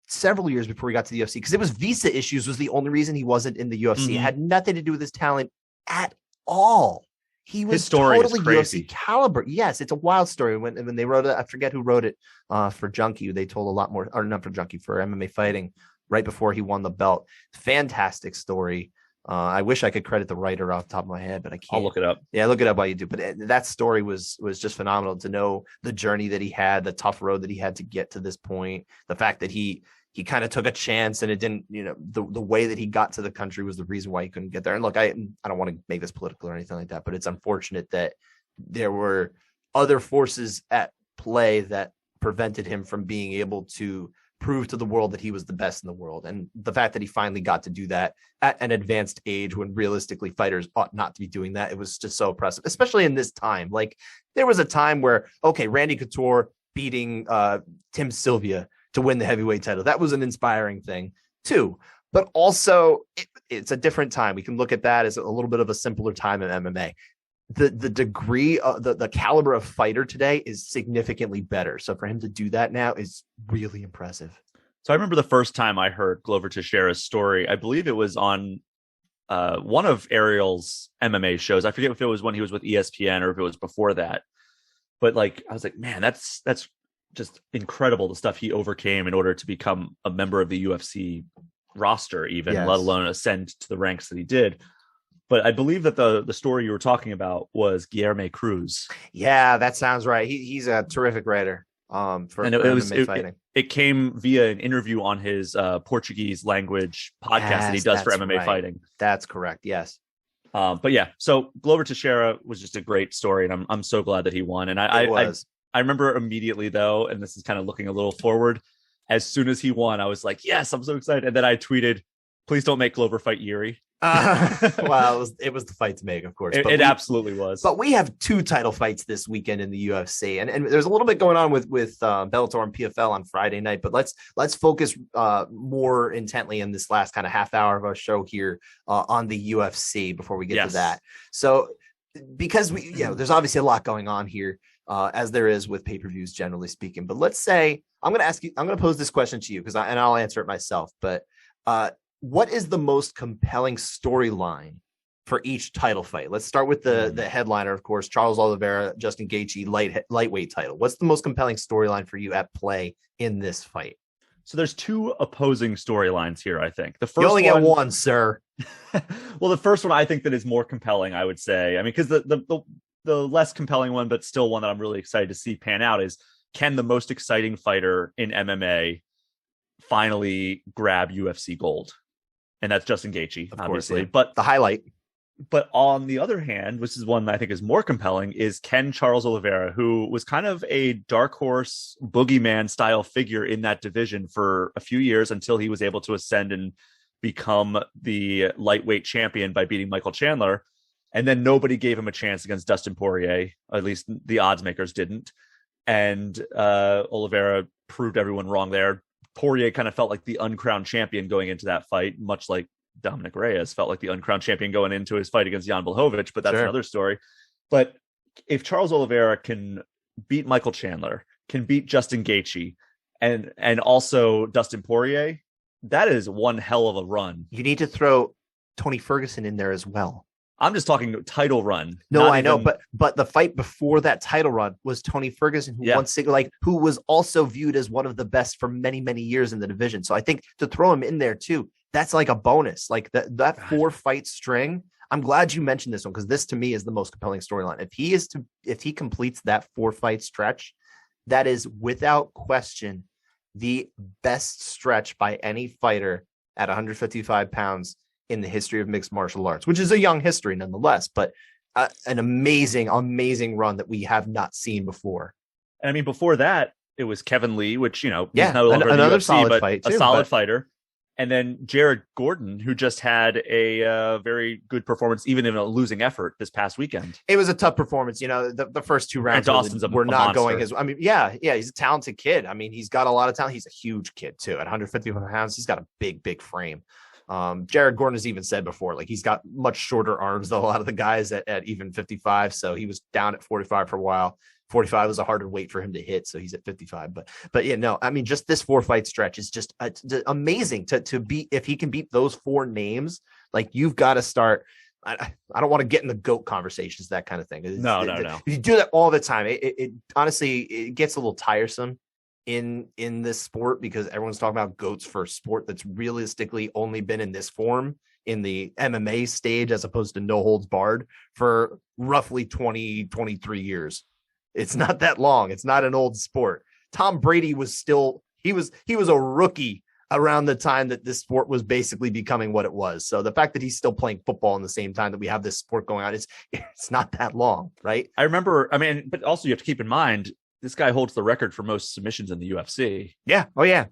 several years before he got to the UFC, because it was visa issues was the only reason he wasn't in the UFC. Mm-hmm. It had nothing to do with his talent at all. He was totally UFC caliber. Yes, it's a wild story. When they wrote it, I forget who wrote it for Junkie. They told a lot more, or not for Junkie, for MMA Fighting, right before he won the belt. Fantastic story. I wish I could credit the writer off the top of my head, but I can't. I'll look it up. Yeah, look it up while you do. But that story was just phenomenal, to know the journey that he had, the tough road that he had to get to this point, the fact that he kind of took a chance, and it didn't, the way that he got to the country was the reason why he couldn't get there. And look, I don't want to make this political or anything like that, but it's unfortunate that there were other forces at play that prevented him from being able to prove to the world that he was the best in the world. And the fact that he finally got to do that at an advanced age, when realistically fighters ought not to be doing that, it was just so impressive, especially in this time. Like, there was a time where, okay, Randy Couture beating Tim Sylvia to win the heavyweight title, that was an inspiring thing too. But also, it's a different time. We can look at that as a little bit of a simpler time in MMA. The degree of the caliber of fighter today is significantly better. So for him to do that now is really impressive. So I remember the first time I heard Glover Teixeira's story, I believe it was on one of Ariel's MMA shows. I forget if it was when he was with ESPN or if it was before that. But like, I was like, man, that's just incredible, the stuff he overcame in order to become a member of the UFC roster, even, let alone ascend to the ranks that he did. But I believe that the story you were talking about was Guilherme Cruz. Yeah, that sounds right. He's a terrific writer for MMA fighting. It came via an interview on his Portuguese language podcast that he does for MMA fighting. That's correct. Yes. But yeah, so Glover Teixeira was just a great story, and I'm so glad that he won. And I remember immedially, though, and this is kind of looking a little forward, as soon as he won, I was like, yes, I'm so excited. And then I tweeted, please don't make Glover fight Yuri. Well, it was the fight to make, of course. It absolutely was. But we have two title fights this weekend in the UFC, and there's a little bit going on with Bellator and PFL on Friday night. But let's focus more intently in this last kind of half hour of our show here on the UFC before we get to that. So because there's obviously a lot going on here, as there is with pay-per-views generally speaking. But let's say I'm going to pose this question to you and I'll answer it myself. But what is the most compelling storyline for each title fight? Let's start with the headliner, of course, Charles Oliveira, Justin Gaethje lightweight title. What's the most compelling storyline for you at play in this fight? So there's two opposing storylines here, I think. The first you only get one, sir. Well, the first one I think that is more compelling, I would say. I mean, because the less compelling one, but still one that I'm really excited to see pan out is, can the most exciting fighter in MMA finally grab UFC gold? And that's Justin Gaethje, obviously. Course, yeah. But the highlight. But on the other hand, which is one that I think is more compelling, is can Charles Oliveira, who was kind of a dark horse boogeyman style figure in that division for a few years until he was able to ascend and become the lightweight champion by beating Michael Chandler. And then nobody gave him a chance against Dustin Poirier, at least the odds makers didn't. And Oliveira proved everyone wrong there. Poirier kind of felt like the uncrowned champion going into that fight, much like Dominic Reyes felt like the uncrowned champion going into his fight against Jan Blachowicz, but that's another story. But if Charles Oliveira can beat Michael Chandler, can beat Justin Gaethje, and also Dustin Poirier, that is one hell of a run. You need to throw Tony Ferguson in there as well. I'm just talking title run. No, I know, but the fight before that title run was Tony Ferguson, who was also viewed as one of the best for many, many years in the division. So I think to throw him in there too, that's like a bonus. Like that 4-fight string. I'm glad you mentioned this one, because this to me is the most compelling storyline. If he completes that 4-fight stretch, that is without question the best stretch by any fighter at 155 pounds in the history of mixed martial arts, which is a young history nonetheless, but an amazing, amazing run that we have not seen before. And I mean, before that, it was Kevin Lee, which, he's no longer another UFC, solid fight too, a solid fighter. And then Jared Gordon, who just had a very good performance, even in a losing effort this past weekend. It was a tough performance. The first 2 rounds were not going his. I mean, he's a talented kid. I mean, he's got a lot of talent. He's a huge kid too. At 155 pounds, he's got a big, big frame. Jared Gordon has even said before, like, he's got much shorter arms than a lot of the guys at even 55. So he was down at 45 for a while. 45 was a harder weight for him to hit, so he's at 55. But yeah, no, I mean, just this 4-fight stretch is just amazing to beat. If he can beat those 4 names, like, you've got to start. I don't want to get in the GOAT conversations, that kind of thing. No. If you do that all the time, it honestly, it gets a little tiresome in this sport, because everyone's talking about GOATs for a sport that's realistically only been in this form in the MMA stage, as opposed to no holds barred, for roughly 23 years. It's not that long. It's not an old sport. Tom Brady was he was a rookie around the time that this sport was basically becoming what it was. So the fact that he's still playing football in the same time that we have this sport going on, it's not that long, right? I remember, but also you have to keep in mind, this guy holds the record for most submissions in the UFC. Yeah. Oh, yeah.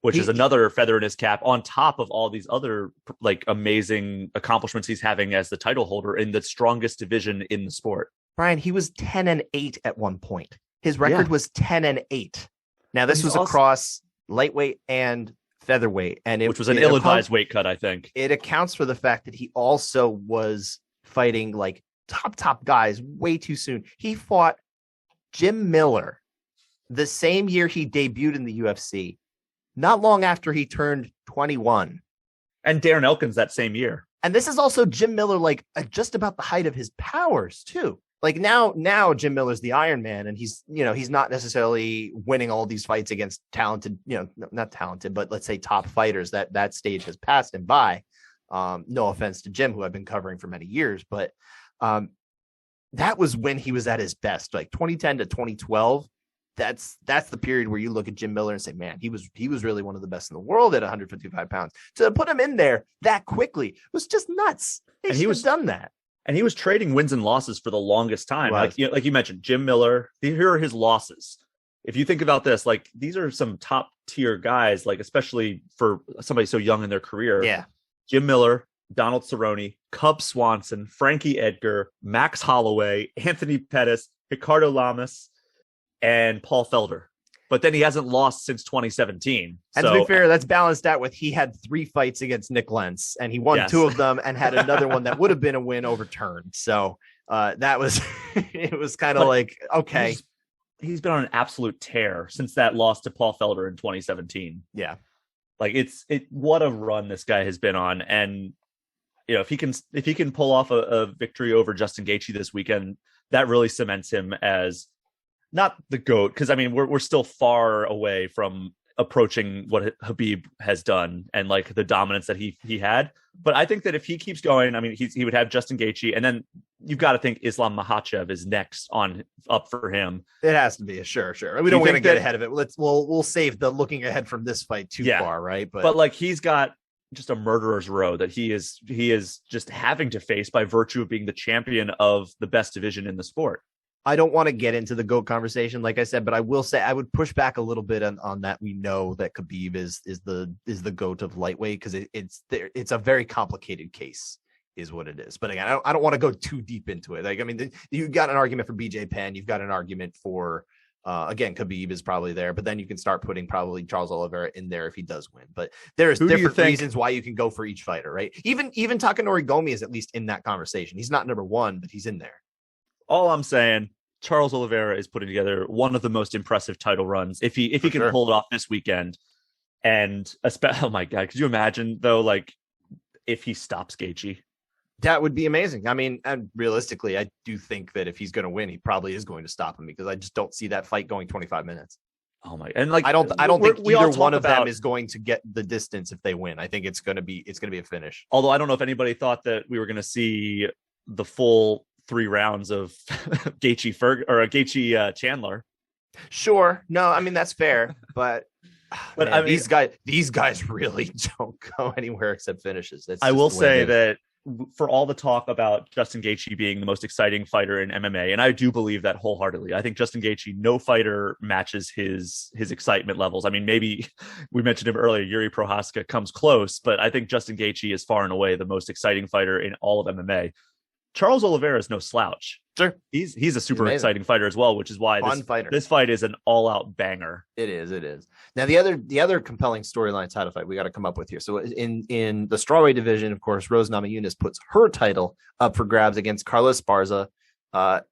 Which is another feather in his cap, on top of all these other like amazing accomplishments he's having as the title holder in the strongest division in the sport. Brian, he was 10-8 at one point. His record was 10-8. Now, this was across lightweight and featherweight, which was an ill-advised weight cut, I think. It accounts for the fact that he also was fighting like top guys way too soon. He fought Jim Miller the same year he debuted in the UFC, not long after he turned 21. And Darren Elkins that same year. And this is also Jim Miller, like, just about the height of his powers too. Like now Jim Miller's the Iron Man, and he's not necessarily winning all these fights against talented, not talented, but let's say top fighters. That stage has passed him by. No offense to Jim, who I've been covering for many years, but that was when he was at his best, like 2010 to 2012. That's the period where you look at Jim Miller and say, man, he was really one of the best in the world at 155 pounds. To put him in there that quickly was just nuts. He was done that. And he was trading wins and losses for the longest time. Like you mentioned, Jim Miller, here are his losses. If you think about this, like, these are some top tier guys, like, especially for somebody so young in their career. Yeah. Jim Miller, Donald Cerrone, Cub Swanson, Frankie Edgar, Max Holloway, Anthony Pettis, Ricardo Lamas, and Paul Felder. But then he hasn't lost since 2017. And to be fair, that's balanced out with he had 3 fights against Nick Lentz, and he won 2 of them and had another one that would have been a win overturned. So That was it was kind of like, okay. He's been on an absolute tear since that loss to Paul Felder in 2017. Yeah. Like what a run this guy has been on. And if he can pull off a victory over Justin Gaethje this weekend, that really cements him as not the GOAT, because I mean we're still far away from approaching what Khabib has done and like the dominance that he had. But I think that if he keeps going, I mean he would have Justin Gaethje, and then you've got to think Islam Makhachev is next up for him. It has to be sure. We don't want to get ahead of it. We'll save the looking ahead from this fight too far, right? But like he's got just a murderer's row that he is just having to face by virtue of being the champion of the best division in the sport. I don't want to get into the GOAT conversation, like I said, but I will say I would push back a little bit on that. We know that Khabib is the GOAT of lightweight, because it's a very complicated case, is what it is. But again, I don't want to go too deep into it. Like, I mean, you've got an argument for BJ Penn, you've got an argument for again, Khabib is probably there, but then you can start putting probably Charles Oliveira in there if he does win. But there's different reasons why you can go for each fighter, right? Even Takanori Gomi is at least in that conversation. He's not number one, but he's in there. All I'm saying, Charles Oliveira is putting together one of the most impressive title runs if he can pull it off this weekend. And oh my God, could you imagine though, like if he stops Gaethje? That would be amazing. I mean, and realistically, I do think that if he's going to win, he probably is going to stop him, because I just don't see that fight going 25 minutes. Oh my! And like I don't think either one of them is going to get the distance if they win. I think it's going to be a finish. Although I don't know if anybody thought that we were going to see the full 3 rounds of Gaethje Chandler. Sure. No, I mean that's fair, but man, I mean, these guys really don't go anywhere except finishes. I will say that for all the talk about Justin Gaethje being the most exciting fighter in MMA, and I do believe that wholeheartedly, I think Justin Gaethje, no fighter matches his excitement levels. I mean, maybe we mentioned him earlier, Yuri Prohaska comes close, but I think Justin Gaethje is far and away the most exciting fighter in all of MMA. Charles Oliveira is no slouch. Sure. He's a super exciting fighter as well, which is why this fight is an all-out banger. It is. Now the other compelling storyline title fight we got to come up with here. So in the strawweight division, of course, Rose Namajunas puts her title up for grabs against Carla Esparza. I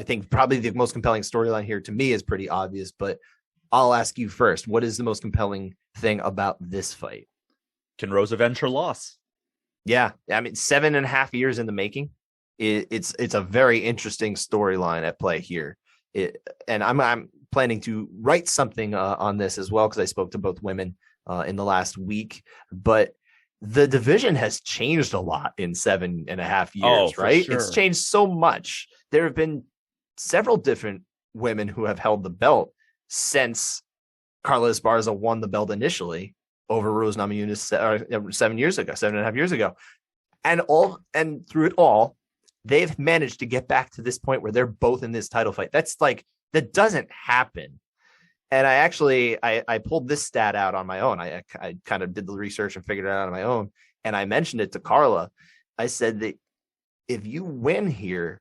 think probably the most compelling storyline here to me is pretty obvious, but I'll ask you first. What is the most compelling thing about this fight? Can Rose avenge her loss? Yeah, I mean, 7.5 years in the making. It's a very interesting storyline at play here. And I'm planning to write something on this as well, because I spoke to both women in the last week. But the division has changed a lot in 7.5 years, right? Sure. It's changed so much. There have been several different women who have held the belt since Carla Esparza won the belt initially over Rose Namajunas 7.5 years ago. And through it all, they've managed to get back to this point where they're both in this title fight. That doesn't happen. And I pulled this stat out on my own. I kind of did the research and figured it out on my own. And I mentioned it to Carla. I said that if you win here,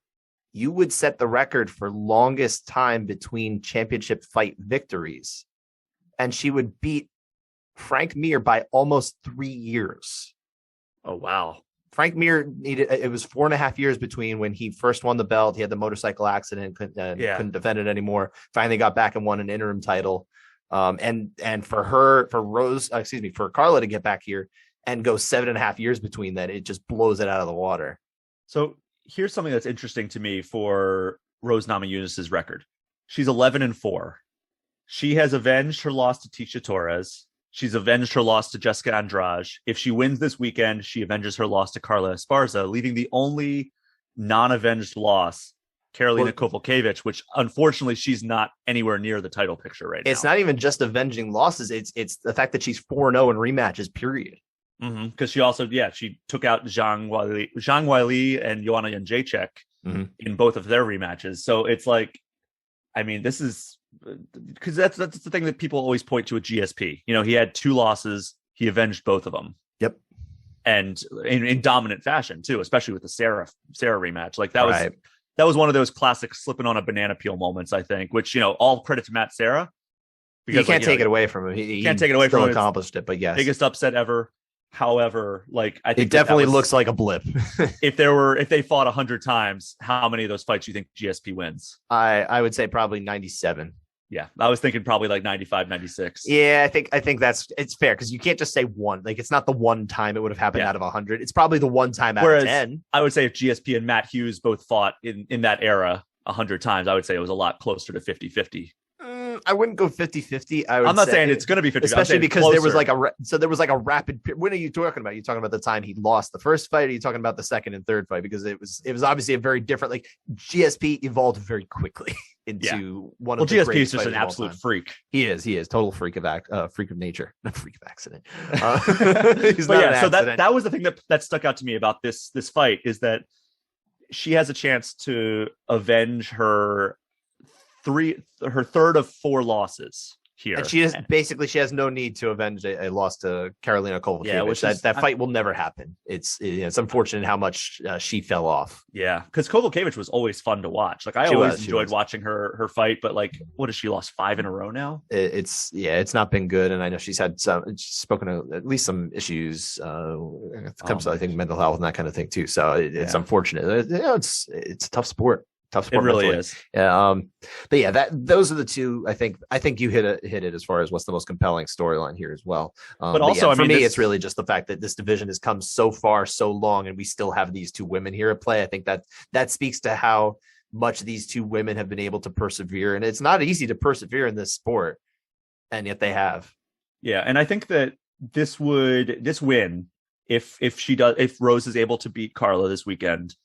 you would set the record for longest time between championship fight victories. And she would beat Frank Mir by almost 3 years. Oh, wow. Frank Mir it was 4.5 years between when he first won the belt. He had the motorcycle accident, couldn't defend it anymore. Finally got back and won an interim title. And for Carla to get back here and go 7.5 years between that, it just blows it out of the water. So here's something that's interesting to me for Rose Namajunas' record. She's 11-4. She has avenged her loss to Tecia Torres. She's avenged her loss to Jessica Andrade. If she wins this weekend, she avenges her loss to Carla Esparza, leaving the only non-avenged loss, Karolina Kowalkiewicz, which unfortunately she's not anywhere near the title picture right now. It's not even just avenging losses. It's the fact that she's 4-0 in rematches, period. Because she also, she took out Zhang Weili and Joanna Jędrzejczyk in both of their rematches. So it's like, I mean, this is because that's the thing that people always point to at GSP. You know, he had 2 losses. He avenged both of them. Yep. And in dominant fashion too, especially with the Sarah rematch. Like that was one of those classic slipping on a banana peel moments, I think, which, all credit to Matt Serra. Because you can't take it away from him. He can't take it away from him. Accomplished it, but yes. Biggest upset ever. However, like I think it definitely looks like a blip. if they fought 100 times, how many of those fights do you think GSP wins? I would say probably 97. Yeah, I was thinking probably like 95, 96. Yeah, I think it's fair because you can't just say one. Like it's not the one time it would have happened out of 100. It's probably the one time out of 10. I would say if GSP and Matt Hughes both fought in that era 100 times, I would say it was a lot closer to 50-50. I wouldn't go 50-50. I'm not saying it's going to be 50, especially because there was like a rapid. When are you talking about? Are you talking about the time he lost the first fight? Or are you talking about the second and third fight? Because it was obviously a very different. Like GSP evolved very quickly into one of the GSP greatest is just an fighters of all absolute time. freak. He is total freak of nature, not freak of accident. He's not an accident. That was the thing that stuck out to me about this fight is that she has a chance to avenge her third of 4 losses here, and she has no need to avenge a loss to Karolina Kowalkiewicz. Yeah, which that fight will never happen. It's unfortunate how much she fell off. Yeah, because Kowalkiewicz was always fun to watch. Like I always enjoyed watching her fight, but like, what has she lost 5 in a row now? It's not been good, and I know she's spoken of at least some issues. It comes to I think mental health and that kind of thing too. So it's unfortunate. It's a tough sport. Tough sport. It really is. Yeah. But yeah, those are the two. I think you hit it as far as what's the most compelling storyline here as well. But also, for me, it's really just the fact that this division has come so far, so long, and we still have these 2 women here at play. I think that speaks to how much these 2 women have been able to persevere, and it's not easy to persevere in this sport, and yet they have. Yeah, and I think that this win, if Rose is able to beat Carla this weekend,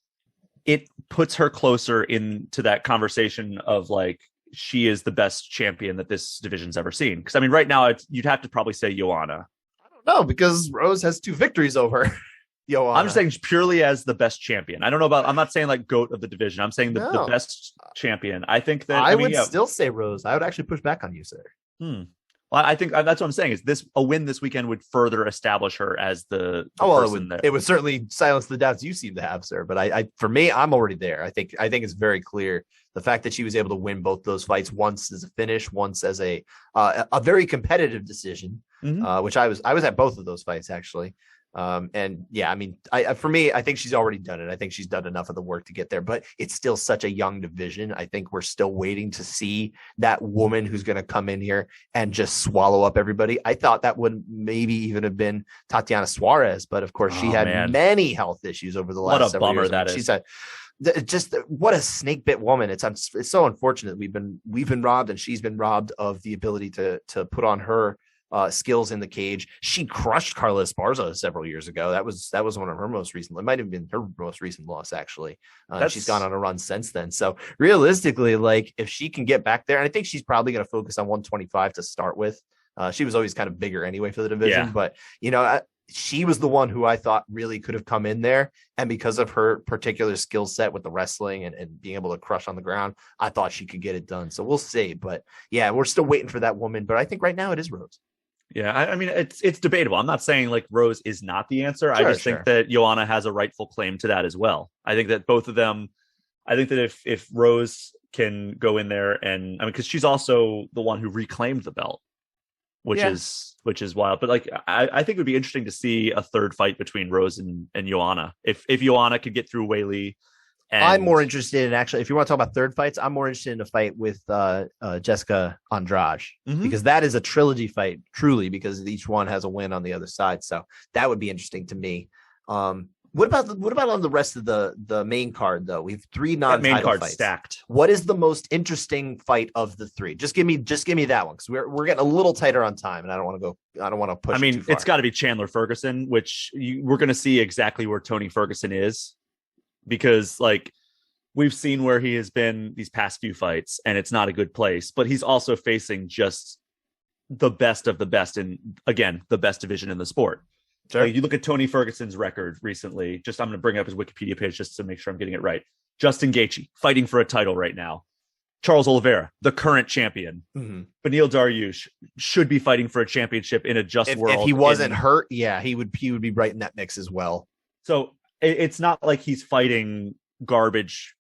it puts her closer into that conversation of like, she is the best champion that this division's ever seen. Because I mean, right now you'd have to probably say Joanna. I don't know, because Rose has 2 victories over Joanna. I'm just saying purely as the best champion. I don't know I'm not saying like GOAT of the division. I'm saying the best champion. I think that I would still say Rose. I would actually push back on you, sir. Well, I think that's what I'm saying is a win this weekend would further establish her as the person it would certainly silence the doubts you seem to have, sir. But for me, I'm already there. I think it's very clear the fact that she was able to win both those fights, once as a finish, once as a very competitive decision, which I was at both of those fights actually. And yeah, I mean, for me, I think she's already done it. I think she's done enough of the work to get there, but it's still such a young division. I think we're still waiting to see that woman who's going to come in here and just swallow up everybody. I thought that would maybe even have been Tatiana Suarez, but of course she had many health issues over the last several years. What a bummer that is. She's had just what a snake bit woman. It's so unfortunate. We've been robbed, and she's been robbed of the ability to put on her skills in the cage. She crushed Carla Esparza several years ago. That was one of her most recent. It might have been her most recent loss, actually. She's gone on a run since then. So realistically, like if she can get back there, and I think she's probably going to focus on 125 to start with. She was always kind of bigger anyway for the division, but she was the one who I thought really could have come in there. And because of her particular skill set with the wrestling and being able to crush on the ground, I thought she could get it done. So we'll see. But yeah, we're still waiting for that woman. But I think right now it is Rose. Yeah, I mean, it's debatable. I'm not saying like Rose is not the answer. I just think that Joanna has a rightful claim to that as well. I think that both of them, I think that if Rose can go in there and, I mean, because she's also the one who reclaimed the belt, which is wild. But like, I think it would be interesting to see a third fight between Rose and Joanna. If Joanna could get through Weili. I'm more interested in, actually, if you want to talk about third fights, I'm more interested in a fight with Jessica Andrade, because that is a trilogy fight, truly, because each one has a win on the other side. So that would be interesting to me. What about on the rest of the main card, though? We have 3 non-title fights stacked. What is the most interesting fight of the 3? Just give me that one, because we're getting a little tighter on time, and I don't want to push. I mean, it's got to be Chandler Ferguson, which we're going to see exactly where Tony Ferguson is. Because like we've seen where he has been these past few fights, and it's not a good place, but he's also facing just the best of the best in, again, the best division in the sport. Sure. Like, you look at Tony Ferguson's record recently, I'm going to bring up his Wikipedia page just to make sure I'm getting it right. Justin Gaethje fighting for a title right now. Charles Oliveira, the current champion. Beneil Dariush should be fighting for a championship in a just world. If he wasn't hurt, yeah, he would be right in that mix as well. So it's not like he's fighting garbage,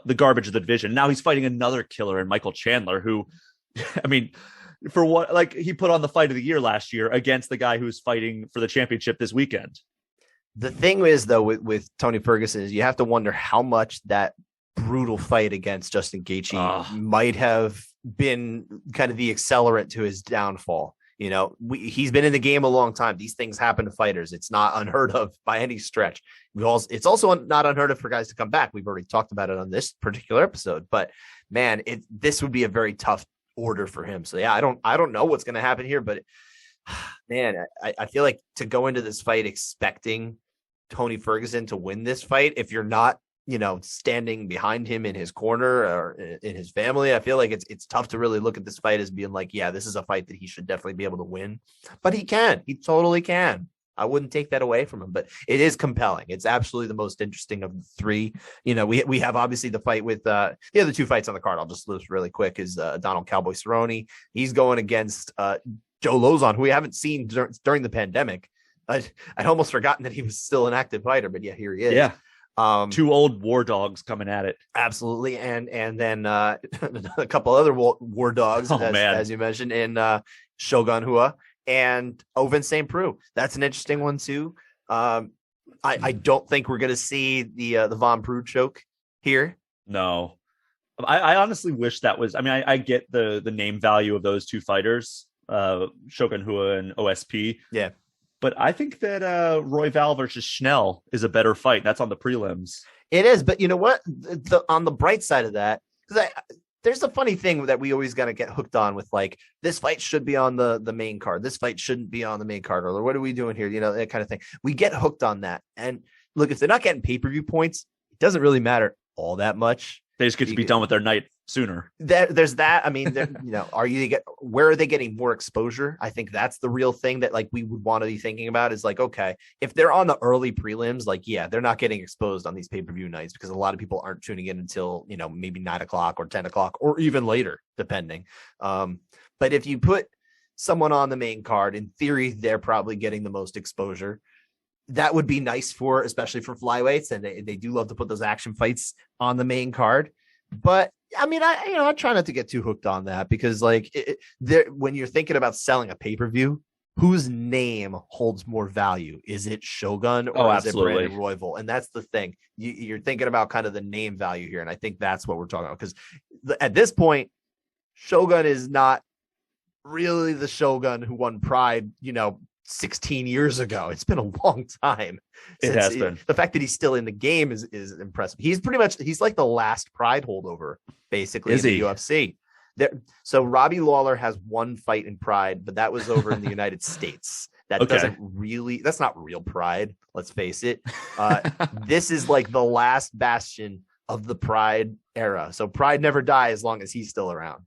the garbage of the division. Now he's fighting another killer in Michael Chandler, who, I mean, for what, like, he put on the fight of the year last year against the guy who's fighting for the championship this weekend. The thing is, though, with Tony Ferguson is you have to wonder how much that brutal fight against Justin Gaethje might have been kind of the accelerant to his downfall. You know, he's been in the game a long time. These things happen to fighters. It's not unheard of by any stretch. It's also not unheard of for guys to come back. We've already talked about it on this particular episode, but man, this would be a very tough order for him. So yeah, I don't know what's going to happen here, but man, I feel like to go into this fight expecting Tony Ferguson to win this fight, if you're not, you know, standing behind him in his corner or in his family, I feel like it's tough to really look at this fight as being like, yeah, this is a fight that he should definitely be able to win. But he totally can. I wouldn't take that away from him, but it is compelling. It's absolutely the most interesting of the three. You know, we have obviously the fight with the other two fights on the card. I'll just list really quick is Donald Cowboy Cerrone. He's going against Joe Lozon, who we haven't seen during the pandemic. I'd almost forgotten that he was still an active fighter, but yeah, here he is. Yeah. Two old war dogs coming at it. Absolutely. And then a couple other war dogs, as you mentioned, in Shogun Rua and Ovince St. Preux. That's an interesting one too. I don't think we're going to see the Von Preux choke here. No, I honestly wish that was, I mean, I get the name value of those two fighters, Shogun Rua and OSP. Yeah. But I think that Royval versus Schnell is a better fight. That's on the prelims. It is, but you know what? On the bright side of that, because there's a funny thing that we always got to get hooked on with, like, this fight should be on the main card. This fight shouldn't be on the main card. Or what are we doing here? You know, that kind of thing. We get hooked on that. And look, if they're not getting pay-per-view points, it doesn't really matter all that much. They just get to be done with their night sooner. There's that. I mean, you know, where are they getting more exposure? I think that's the real thing that, like, we would want to be thinking about is like, okay, if they're on the early prelims, like, yeah, they're not getting exposed on these pay-per-view nights because a lot of people aren't tuning in until, you know, maybe 9 o'clock or 10 o'clock or even later, depending. But if you put someone on the main card, in theory, they're probably getting the most exposure. That would be nice especially for flyweights. And they do love to put those action fights on the main card. But I mean, I try not to get too hooked on that because, like, when you're thinking about selling a pay-per-view, whose name holds more value? Is it Shogun or is it Brandon Royval? And that's the thing. You're thinking about kind of the name value here. And I think that's what we're talking about, because at this point, Shogun is not really the Shogun who won Pride, you know, 16 years ago. It's been a long time. It has been. The fact that he's still in the game is impressive. He's like the last Pride holdover, basically, in the UFC. So Robbie Lawler has one fight in Pride, but that was over in the United States. That's not real Pride. Let's face it. This is like the last bastion of the Pride era. So Pride never die as long as he's still around.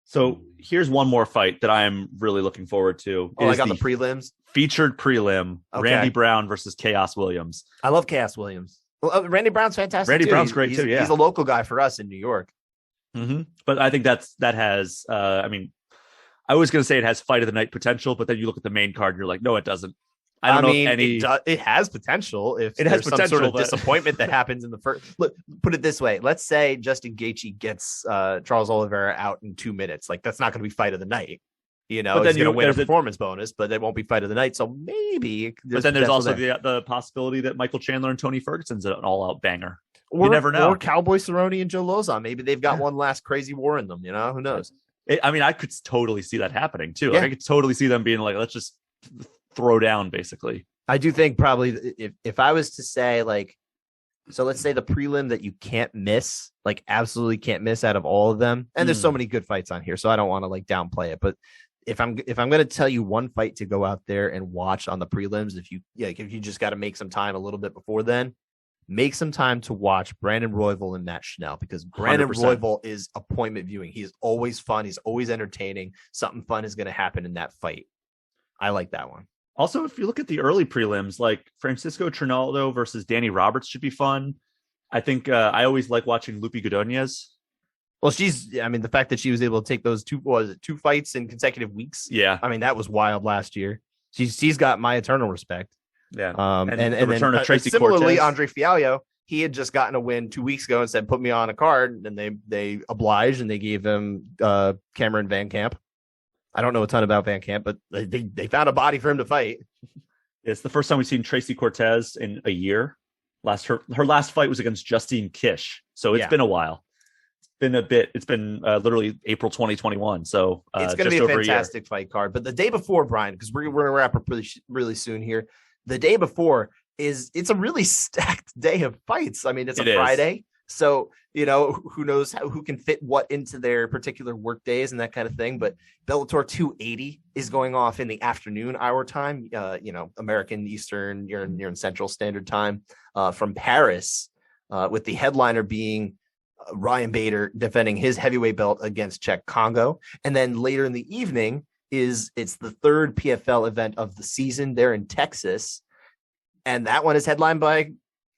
So here's one more fight that I'm really looking forward to. Oh, I got the prelims. Featured prelim, okay. Randy Brown versus Chaos Williams. I love Chaos Williams. Well, Randy Brown's fantastic. Randy Brown's great too. Yeah, he's a local guy for us in New York. Mm-hmm. But I think that has. I mean, I was going to say it has fight of the night potential, but then you look at the main card and you're like, no, it doesn't. I mean, it has potential if it has some sort of disappointment that happens in the first. Look, put it this way: let's say Justin Gaethje gets Charles Oliveira out in 2 minutes. Like, that's not going to be fight of the night. You know, he's going to win a performance bonus, but it won't be fight of the night. So maybe. But then there's also the possibility that Michael Chandler and Tony Ferguson's an all-out banger. You never know. Or Cowboy Cerrone and Joe Lozon. Maybe they've got one last crazy war in them. You know, who knows? I mean, I could totally see that happening too. Yeah. Like, I could totally see them being like, let's just throw down, basically. I do think probably if I was to say, like, so let's say the prelim that you can't miss, like absolutely can't miss out of all of them. And there's so many good fights on here, so I don't want to like downplay it. But if I'm going to tell you one fight to go out there and watch on the prelims, if you just got to make some time a little bit before then, make some time to watch Brandon Royval and Matt Schnell, because Brandon 100%. Royval is appointment viewing. He's always fun. He's always entertaining. Something fun is going to happen in that fight. I like that one. Also, if you look at the early prelims, like Francisco Trinaldo versus Danny Roberts should be fun. I think I always like watching Lupi Godinez. Well, the fact that she was able to take those two fights in consecutive weeks. Yeah. I mean, that was wild last year. She's got my eternal respect. Yeah. And the return of Tracy similarly, Cortez. Andre Fialho, he had just gotten a win 2 weeks ago and said, put me on a card. And they obliged and they gave him Cameron Van Camp. I don't know a ton about Van Camp, but they found a body for him to fight. It's the first time we've seen Tracy Cortez in a year. Her last fight was against Justine Kish, so it's been a while. It's been a bit. It's been literally April 2021. So it's going to be a fantastic fight card. But the day before, Brian, because we're going to wrap up really soon here. The day before it's a really stacked day of fights. I mean, it's a Friday. So, who knows who can fit what into their particular work days and that kind of thing. But Bellator 280 is going off in the afternoon our time, American Eastern, you're in Central Standard Time from Paris, with the headliner being Ryan Bader defending his heavyweight belt against Czech Congo. And then later in the evening it's the third PFL event of the season there in Texas. And that one is headlined by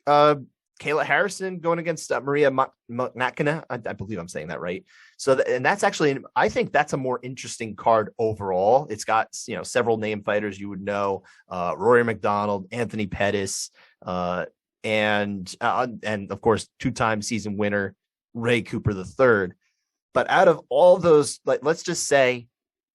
Kayla Harrison going against Maria Matkina. I believe I'm saying that right. So, and that's actually, I think that's a more interesting card overall. It's got, several name fighters you would know, Rory McDonald, Anthony Pettis, and of course, 2-time season winner, Ray Cooper III. But out of all those, let's just say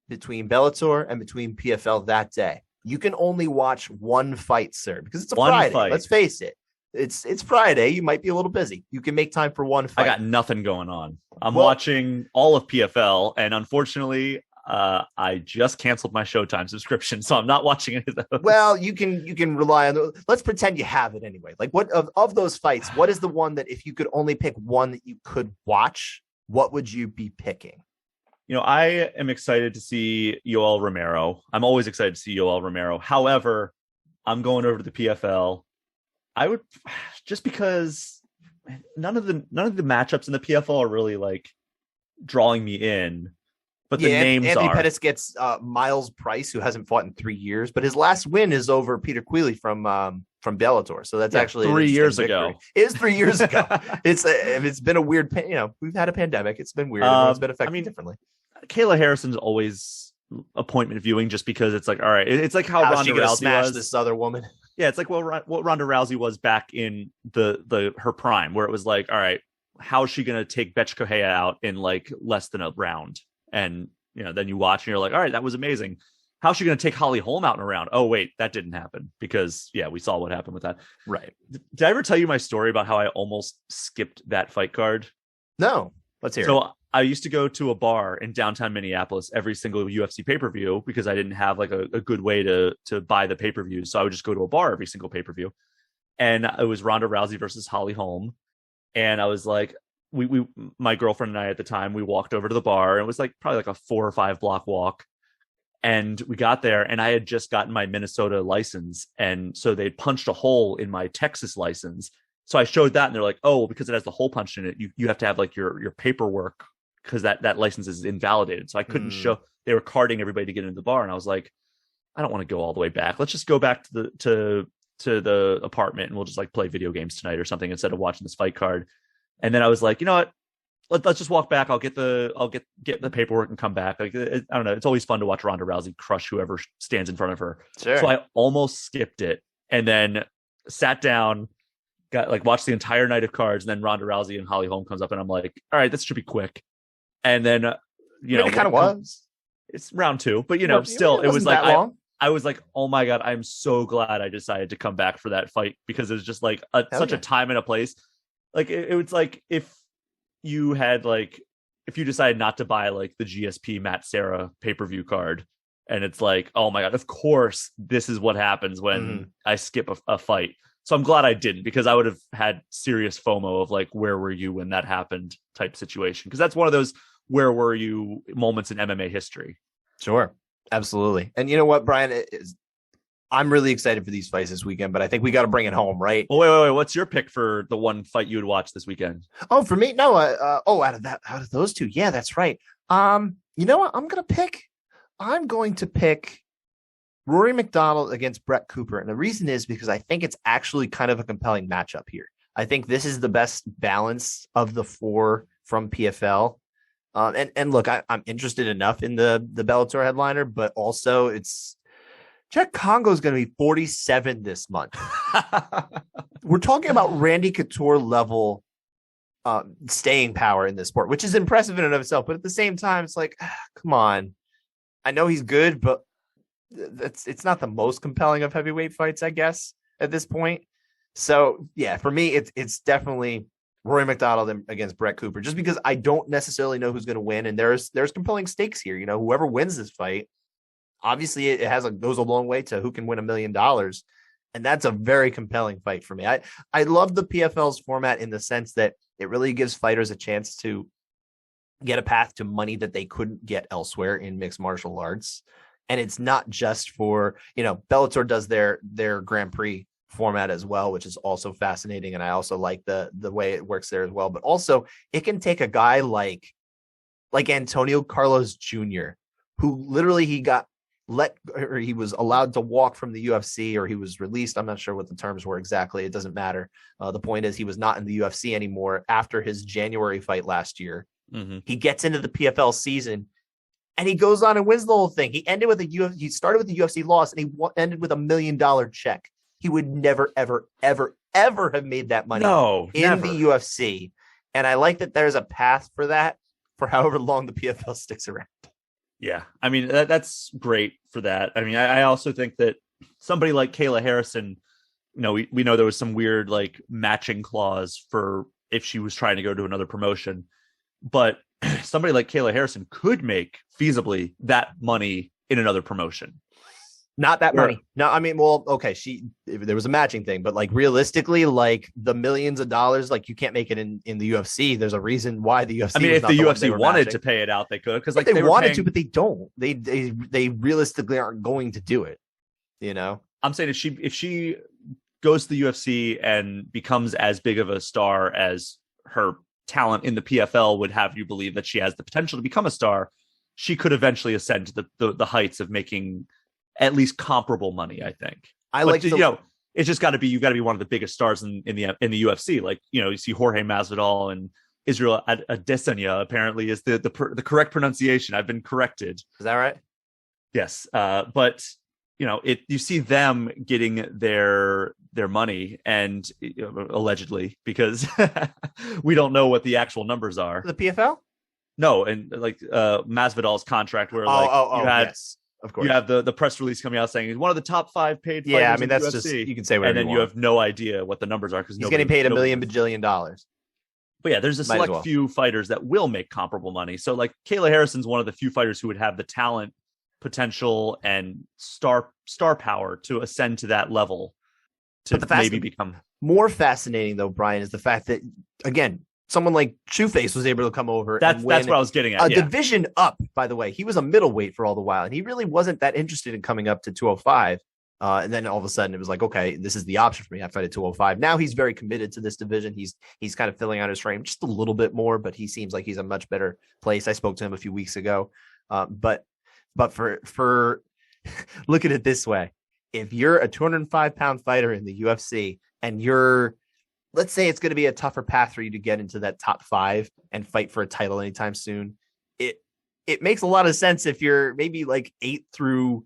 between Bellator and between PFL that day, you can only watch one fight, sir, because it's a Friday. Fight. Let's face it. It's Friday. You might be a little busy. You can make time for one fight. I got nothing going on. I'm watching all of PFL, and unfortunately, I just canceled my Showtime subscription, so I'm not watching any of those. Well, you can rely on. Let's pretend you have it anyway. Like, what of those fights? What is the one that if you could only pick one that you could watch, what would you be picking? I am excited to see Yoel Romero. I'm always excited to see Yoel Romero. However, I'm going over to the PFL. I would, just because none of the matchups in the PFL are really like drawing me in, but the names Anthony are. Pettis gets Miles Price, who hasn't fought in 3 years, but his last win is over Peter Queally from Bellator. So that's actually 3 years ago. It is 3 years ago. It's been a weird, we've had a pandemic. It's been weird. Everyone's been affected differently. Kayla Harrison's always appointment viewing just because it's like, all right, it's like how Ronda Rousey smash was. This other woman. Yeah, it's like what Ronda Rousey was back in her prime, where it was like, all right, how is she going to take Betch Correia out in like less than a round? And then you watch and you're like, all right, that was amazing. How's she going to take Holly Holm out in a round? Oh wait, that didn't happen because we saw what happened with that. Right. Did I ever tell you my story about how I almost skipped that fight card? No. Let's hear it. So I used to go to a bar in downtown Minneapolis every single UFC pay-per-view because I didn't have like a good way to buy the pay-per-view. So I would just go to a bar every single pay-per-view. And it was Ronda Rousey versus Holly Holm. And I was like, my girlfriend and I at the time, we walked over to the bar. And it was like probably like a 4 or 5 block walk. And we got there and I had just gotten my Minnesota license. And so they punched a hole in my Texas license. So I showed that and they're like, oh, because it has the hole punched in it, you have to have like your paperwork because that license is invalidated. So I couldn't show. They were carding everybody to get into the bar. And I was like, I don't want to go all the way back. Let's just go back to the apartment and we'll just like play video games tonight or something instead of watching this fight card. And then I was like, you know what? Let's just walk back. I'll get the paperwork and come back. Like, I don't know. It's always fun to watch Ronda Rousey crush whoever stands in front of her. Sure. So I almost skipped it and then sat down, watched the entire night of cards. And then Ronda Rousey and Holly Holm comes up and I'm like, all right, this should be quick. And then, it kind of was. It's round 2, but still, it was like I was like, oh my god, I'm so glad I decided to come back for that fight because it was just like such a time and a place. Like it was like if you decided not to buy like the GSP Matt Serra pay-per-view card, and it's like, oh my god, of course this is what happens when I skip a fight. So I'm glad I didn't because I would have had serious FOMO of like, where were you when that happened type situation? Because that's one of those where were you moments in MMA history. Sure. Absolutely. And you know what, Brian? I'm really excited for these fights this weekend, but I think we got to bring it home, right? Well, wait. What's your pick for the one fight you would watch this weekend? Oh, for me? No. Out of those two. Yeah, that's right. You know what? I'm going to pick Rory McDonald against Brett Cooper. And the reason is because I think it's actually kind of a compelling matchup here. I think this is the best balance of the 4 from PFL. And look, I'm interested enough in the Bellator headliner, but also Czech Congo is going to be 47 this month. We're talking about Randy Couture level staying power in this sport, which is impressive in and of itself. But at the same time, it's like, come on. I know he's good, but it's not the most compelling of heavyweight fights, I guess, at this point. So yeah, for me, it's definitely Rory McDonald against Brett Cooper, just because I don't necessarily know who's going to win, and there's compelling stakes here. Whoever wins this fight, obviously it goes a long way to who can win $1 million, and that's a very compelling fight for me. I love the PFL's format in the sense that it really gives fighters a chance to get a path to money that they couldn't get elsewhere in mixed martial arts. And it's not just for, Bellator does their Grand Prix format as well, which is also fascinating. And I also like the way it works there as well. But also it can take a guy like Antonio Carlos Jr., who literally he was allowed to walk from the UFC, or he was released. I'm not sure what the terms were exactly. It doesn't matter. The point is he was not in the UFC anymore after his January fight last year. Mm-hmm. He gets into the PFL season and he goes on and wins the whole thing. He ended with he started with the UFC loss, and he ended with $1 million check. He would never, ever, ever, ever have made that money in the UFC. And I like that there's a path for that for however long the PFL sticks around. Yeah, I mean, that's great for that. I mean, I also think that somebody like Kayla Harrison, we know there was some weird like matching clause for if she was trying to go to another promotion, but somebody like Kayla Harrison could make feasibly that money in another promotion. Not that money. No, I mean, well, okay, there was a matching thing, but like realistically, like the millions of dollars, like you can't make it in the UFC. There's a reason why the UFC. I mean, if the UFC wanted to pay it out, they could, because like they wanted to, but they don't. They realistically aren't going to do it. I'm saying if she goes to the UFC and becomes as big of a star as her talent in the PFL would have you believe that she has the potential to become a star, she could eventually ascend to the heights of making at least comparable money. I think. It's just got to be, you've got to be one of the biggest stars in the UFC. Like, you see Jorge Masvidal and Israel Adesanya apparently is the correct pronunciation. I've been corrected. Is that right? Yes. But you see them getting their money, and allegedly, because we don't know what the actual numbers are. The PFL? No. And like Masvidal's contract where yes. Of course, you have the press release coming out saying he's one of the top 5 paid fighters. Yeah, I mean, that's UFC, just, you can say whatever, and then you have no idea what the numbers are because he's getting paid $1 million bajillion. But yeah, there's a select few fighters that will make comparable money. So like Kayla Harrison's one of the few fighters who would have the talent, potential, and star power to ascend to that level to maybe become more fascinating. Though, Brian, is the fact that again, someone like Shoeface was able to come over. That's what I was getting at. Division up, by the way. He was a middleweight for all the while, and he really wasn't that interested in coming up to 205. And then all of a sudden it was like, okay, this is the option for me. I fight at 205. Now he's very committed to this division. He's kind of filling out his frame just a little bit more, but he seems like he's a much better place. I spoke to him a few weeks ago. But for look at it this way. If you're a 205-pound fighter in the UFC and let's say it's going to be a tougher path for you to get into that top 5 and fight for a title anytime soon, it makes a lot of sense if you're maybe like 8 through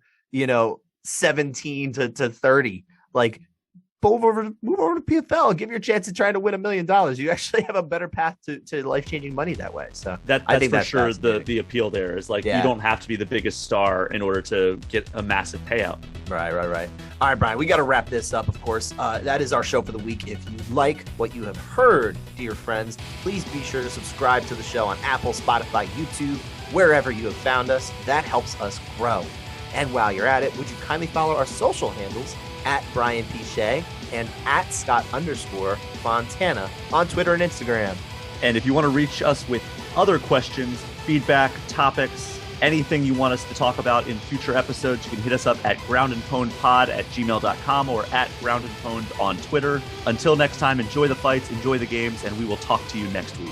17 to 30, like move over to PFL, give your chance to try to win $1 million. You actually have a better path to life-changing money that way. So I think that's for sure the appeal there is like, you don't have to be the biggest star in order to get a massive payout. Right. All right, Brian, we got to wrap this up, of course. That is our show for the week. If you like what you have heard, dear friends, please be sure to subscribe to the show on Apple, Spotify, YouTube, wherever you have found us. That helps us grow. And while you're at it, would you kindly follow our social handles at Brian P. Shea and at Scott_Fontana on Twitter and Instagram. And if you want to reach us with other questions, feedback, topics, anything you want us to talk about in future episodes, you can hit us up at groundandpwnedpod@gmail.com or at groundandpwned on Twitter. Until next time, enjoy the fights, enjoy the games, and we will talk to you next week.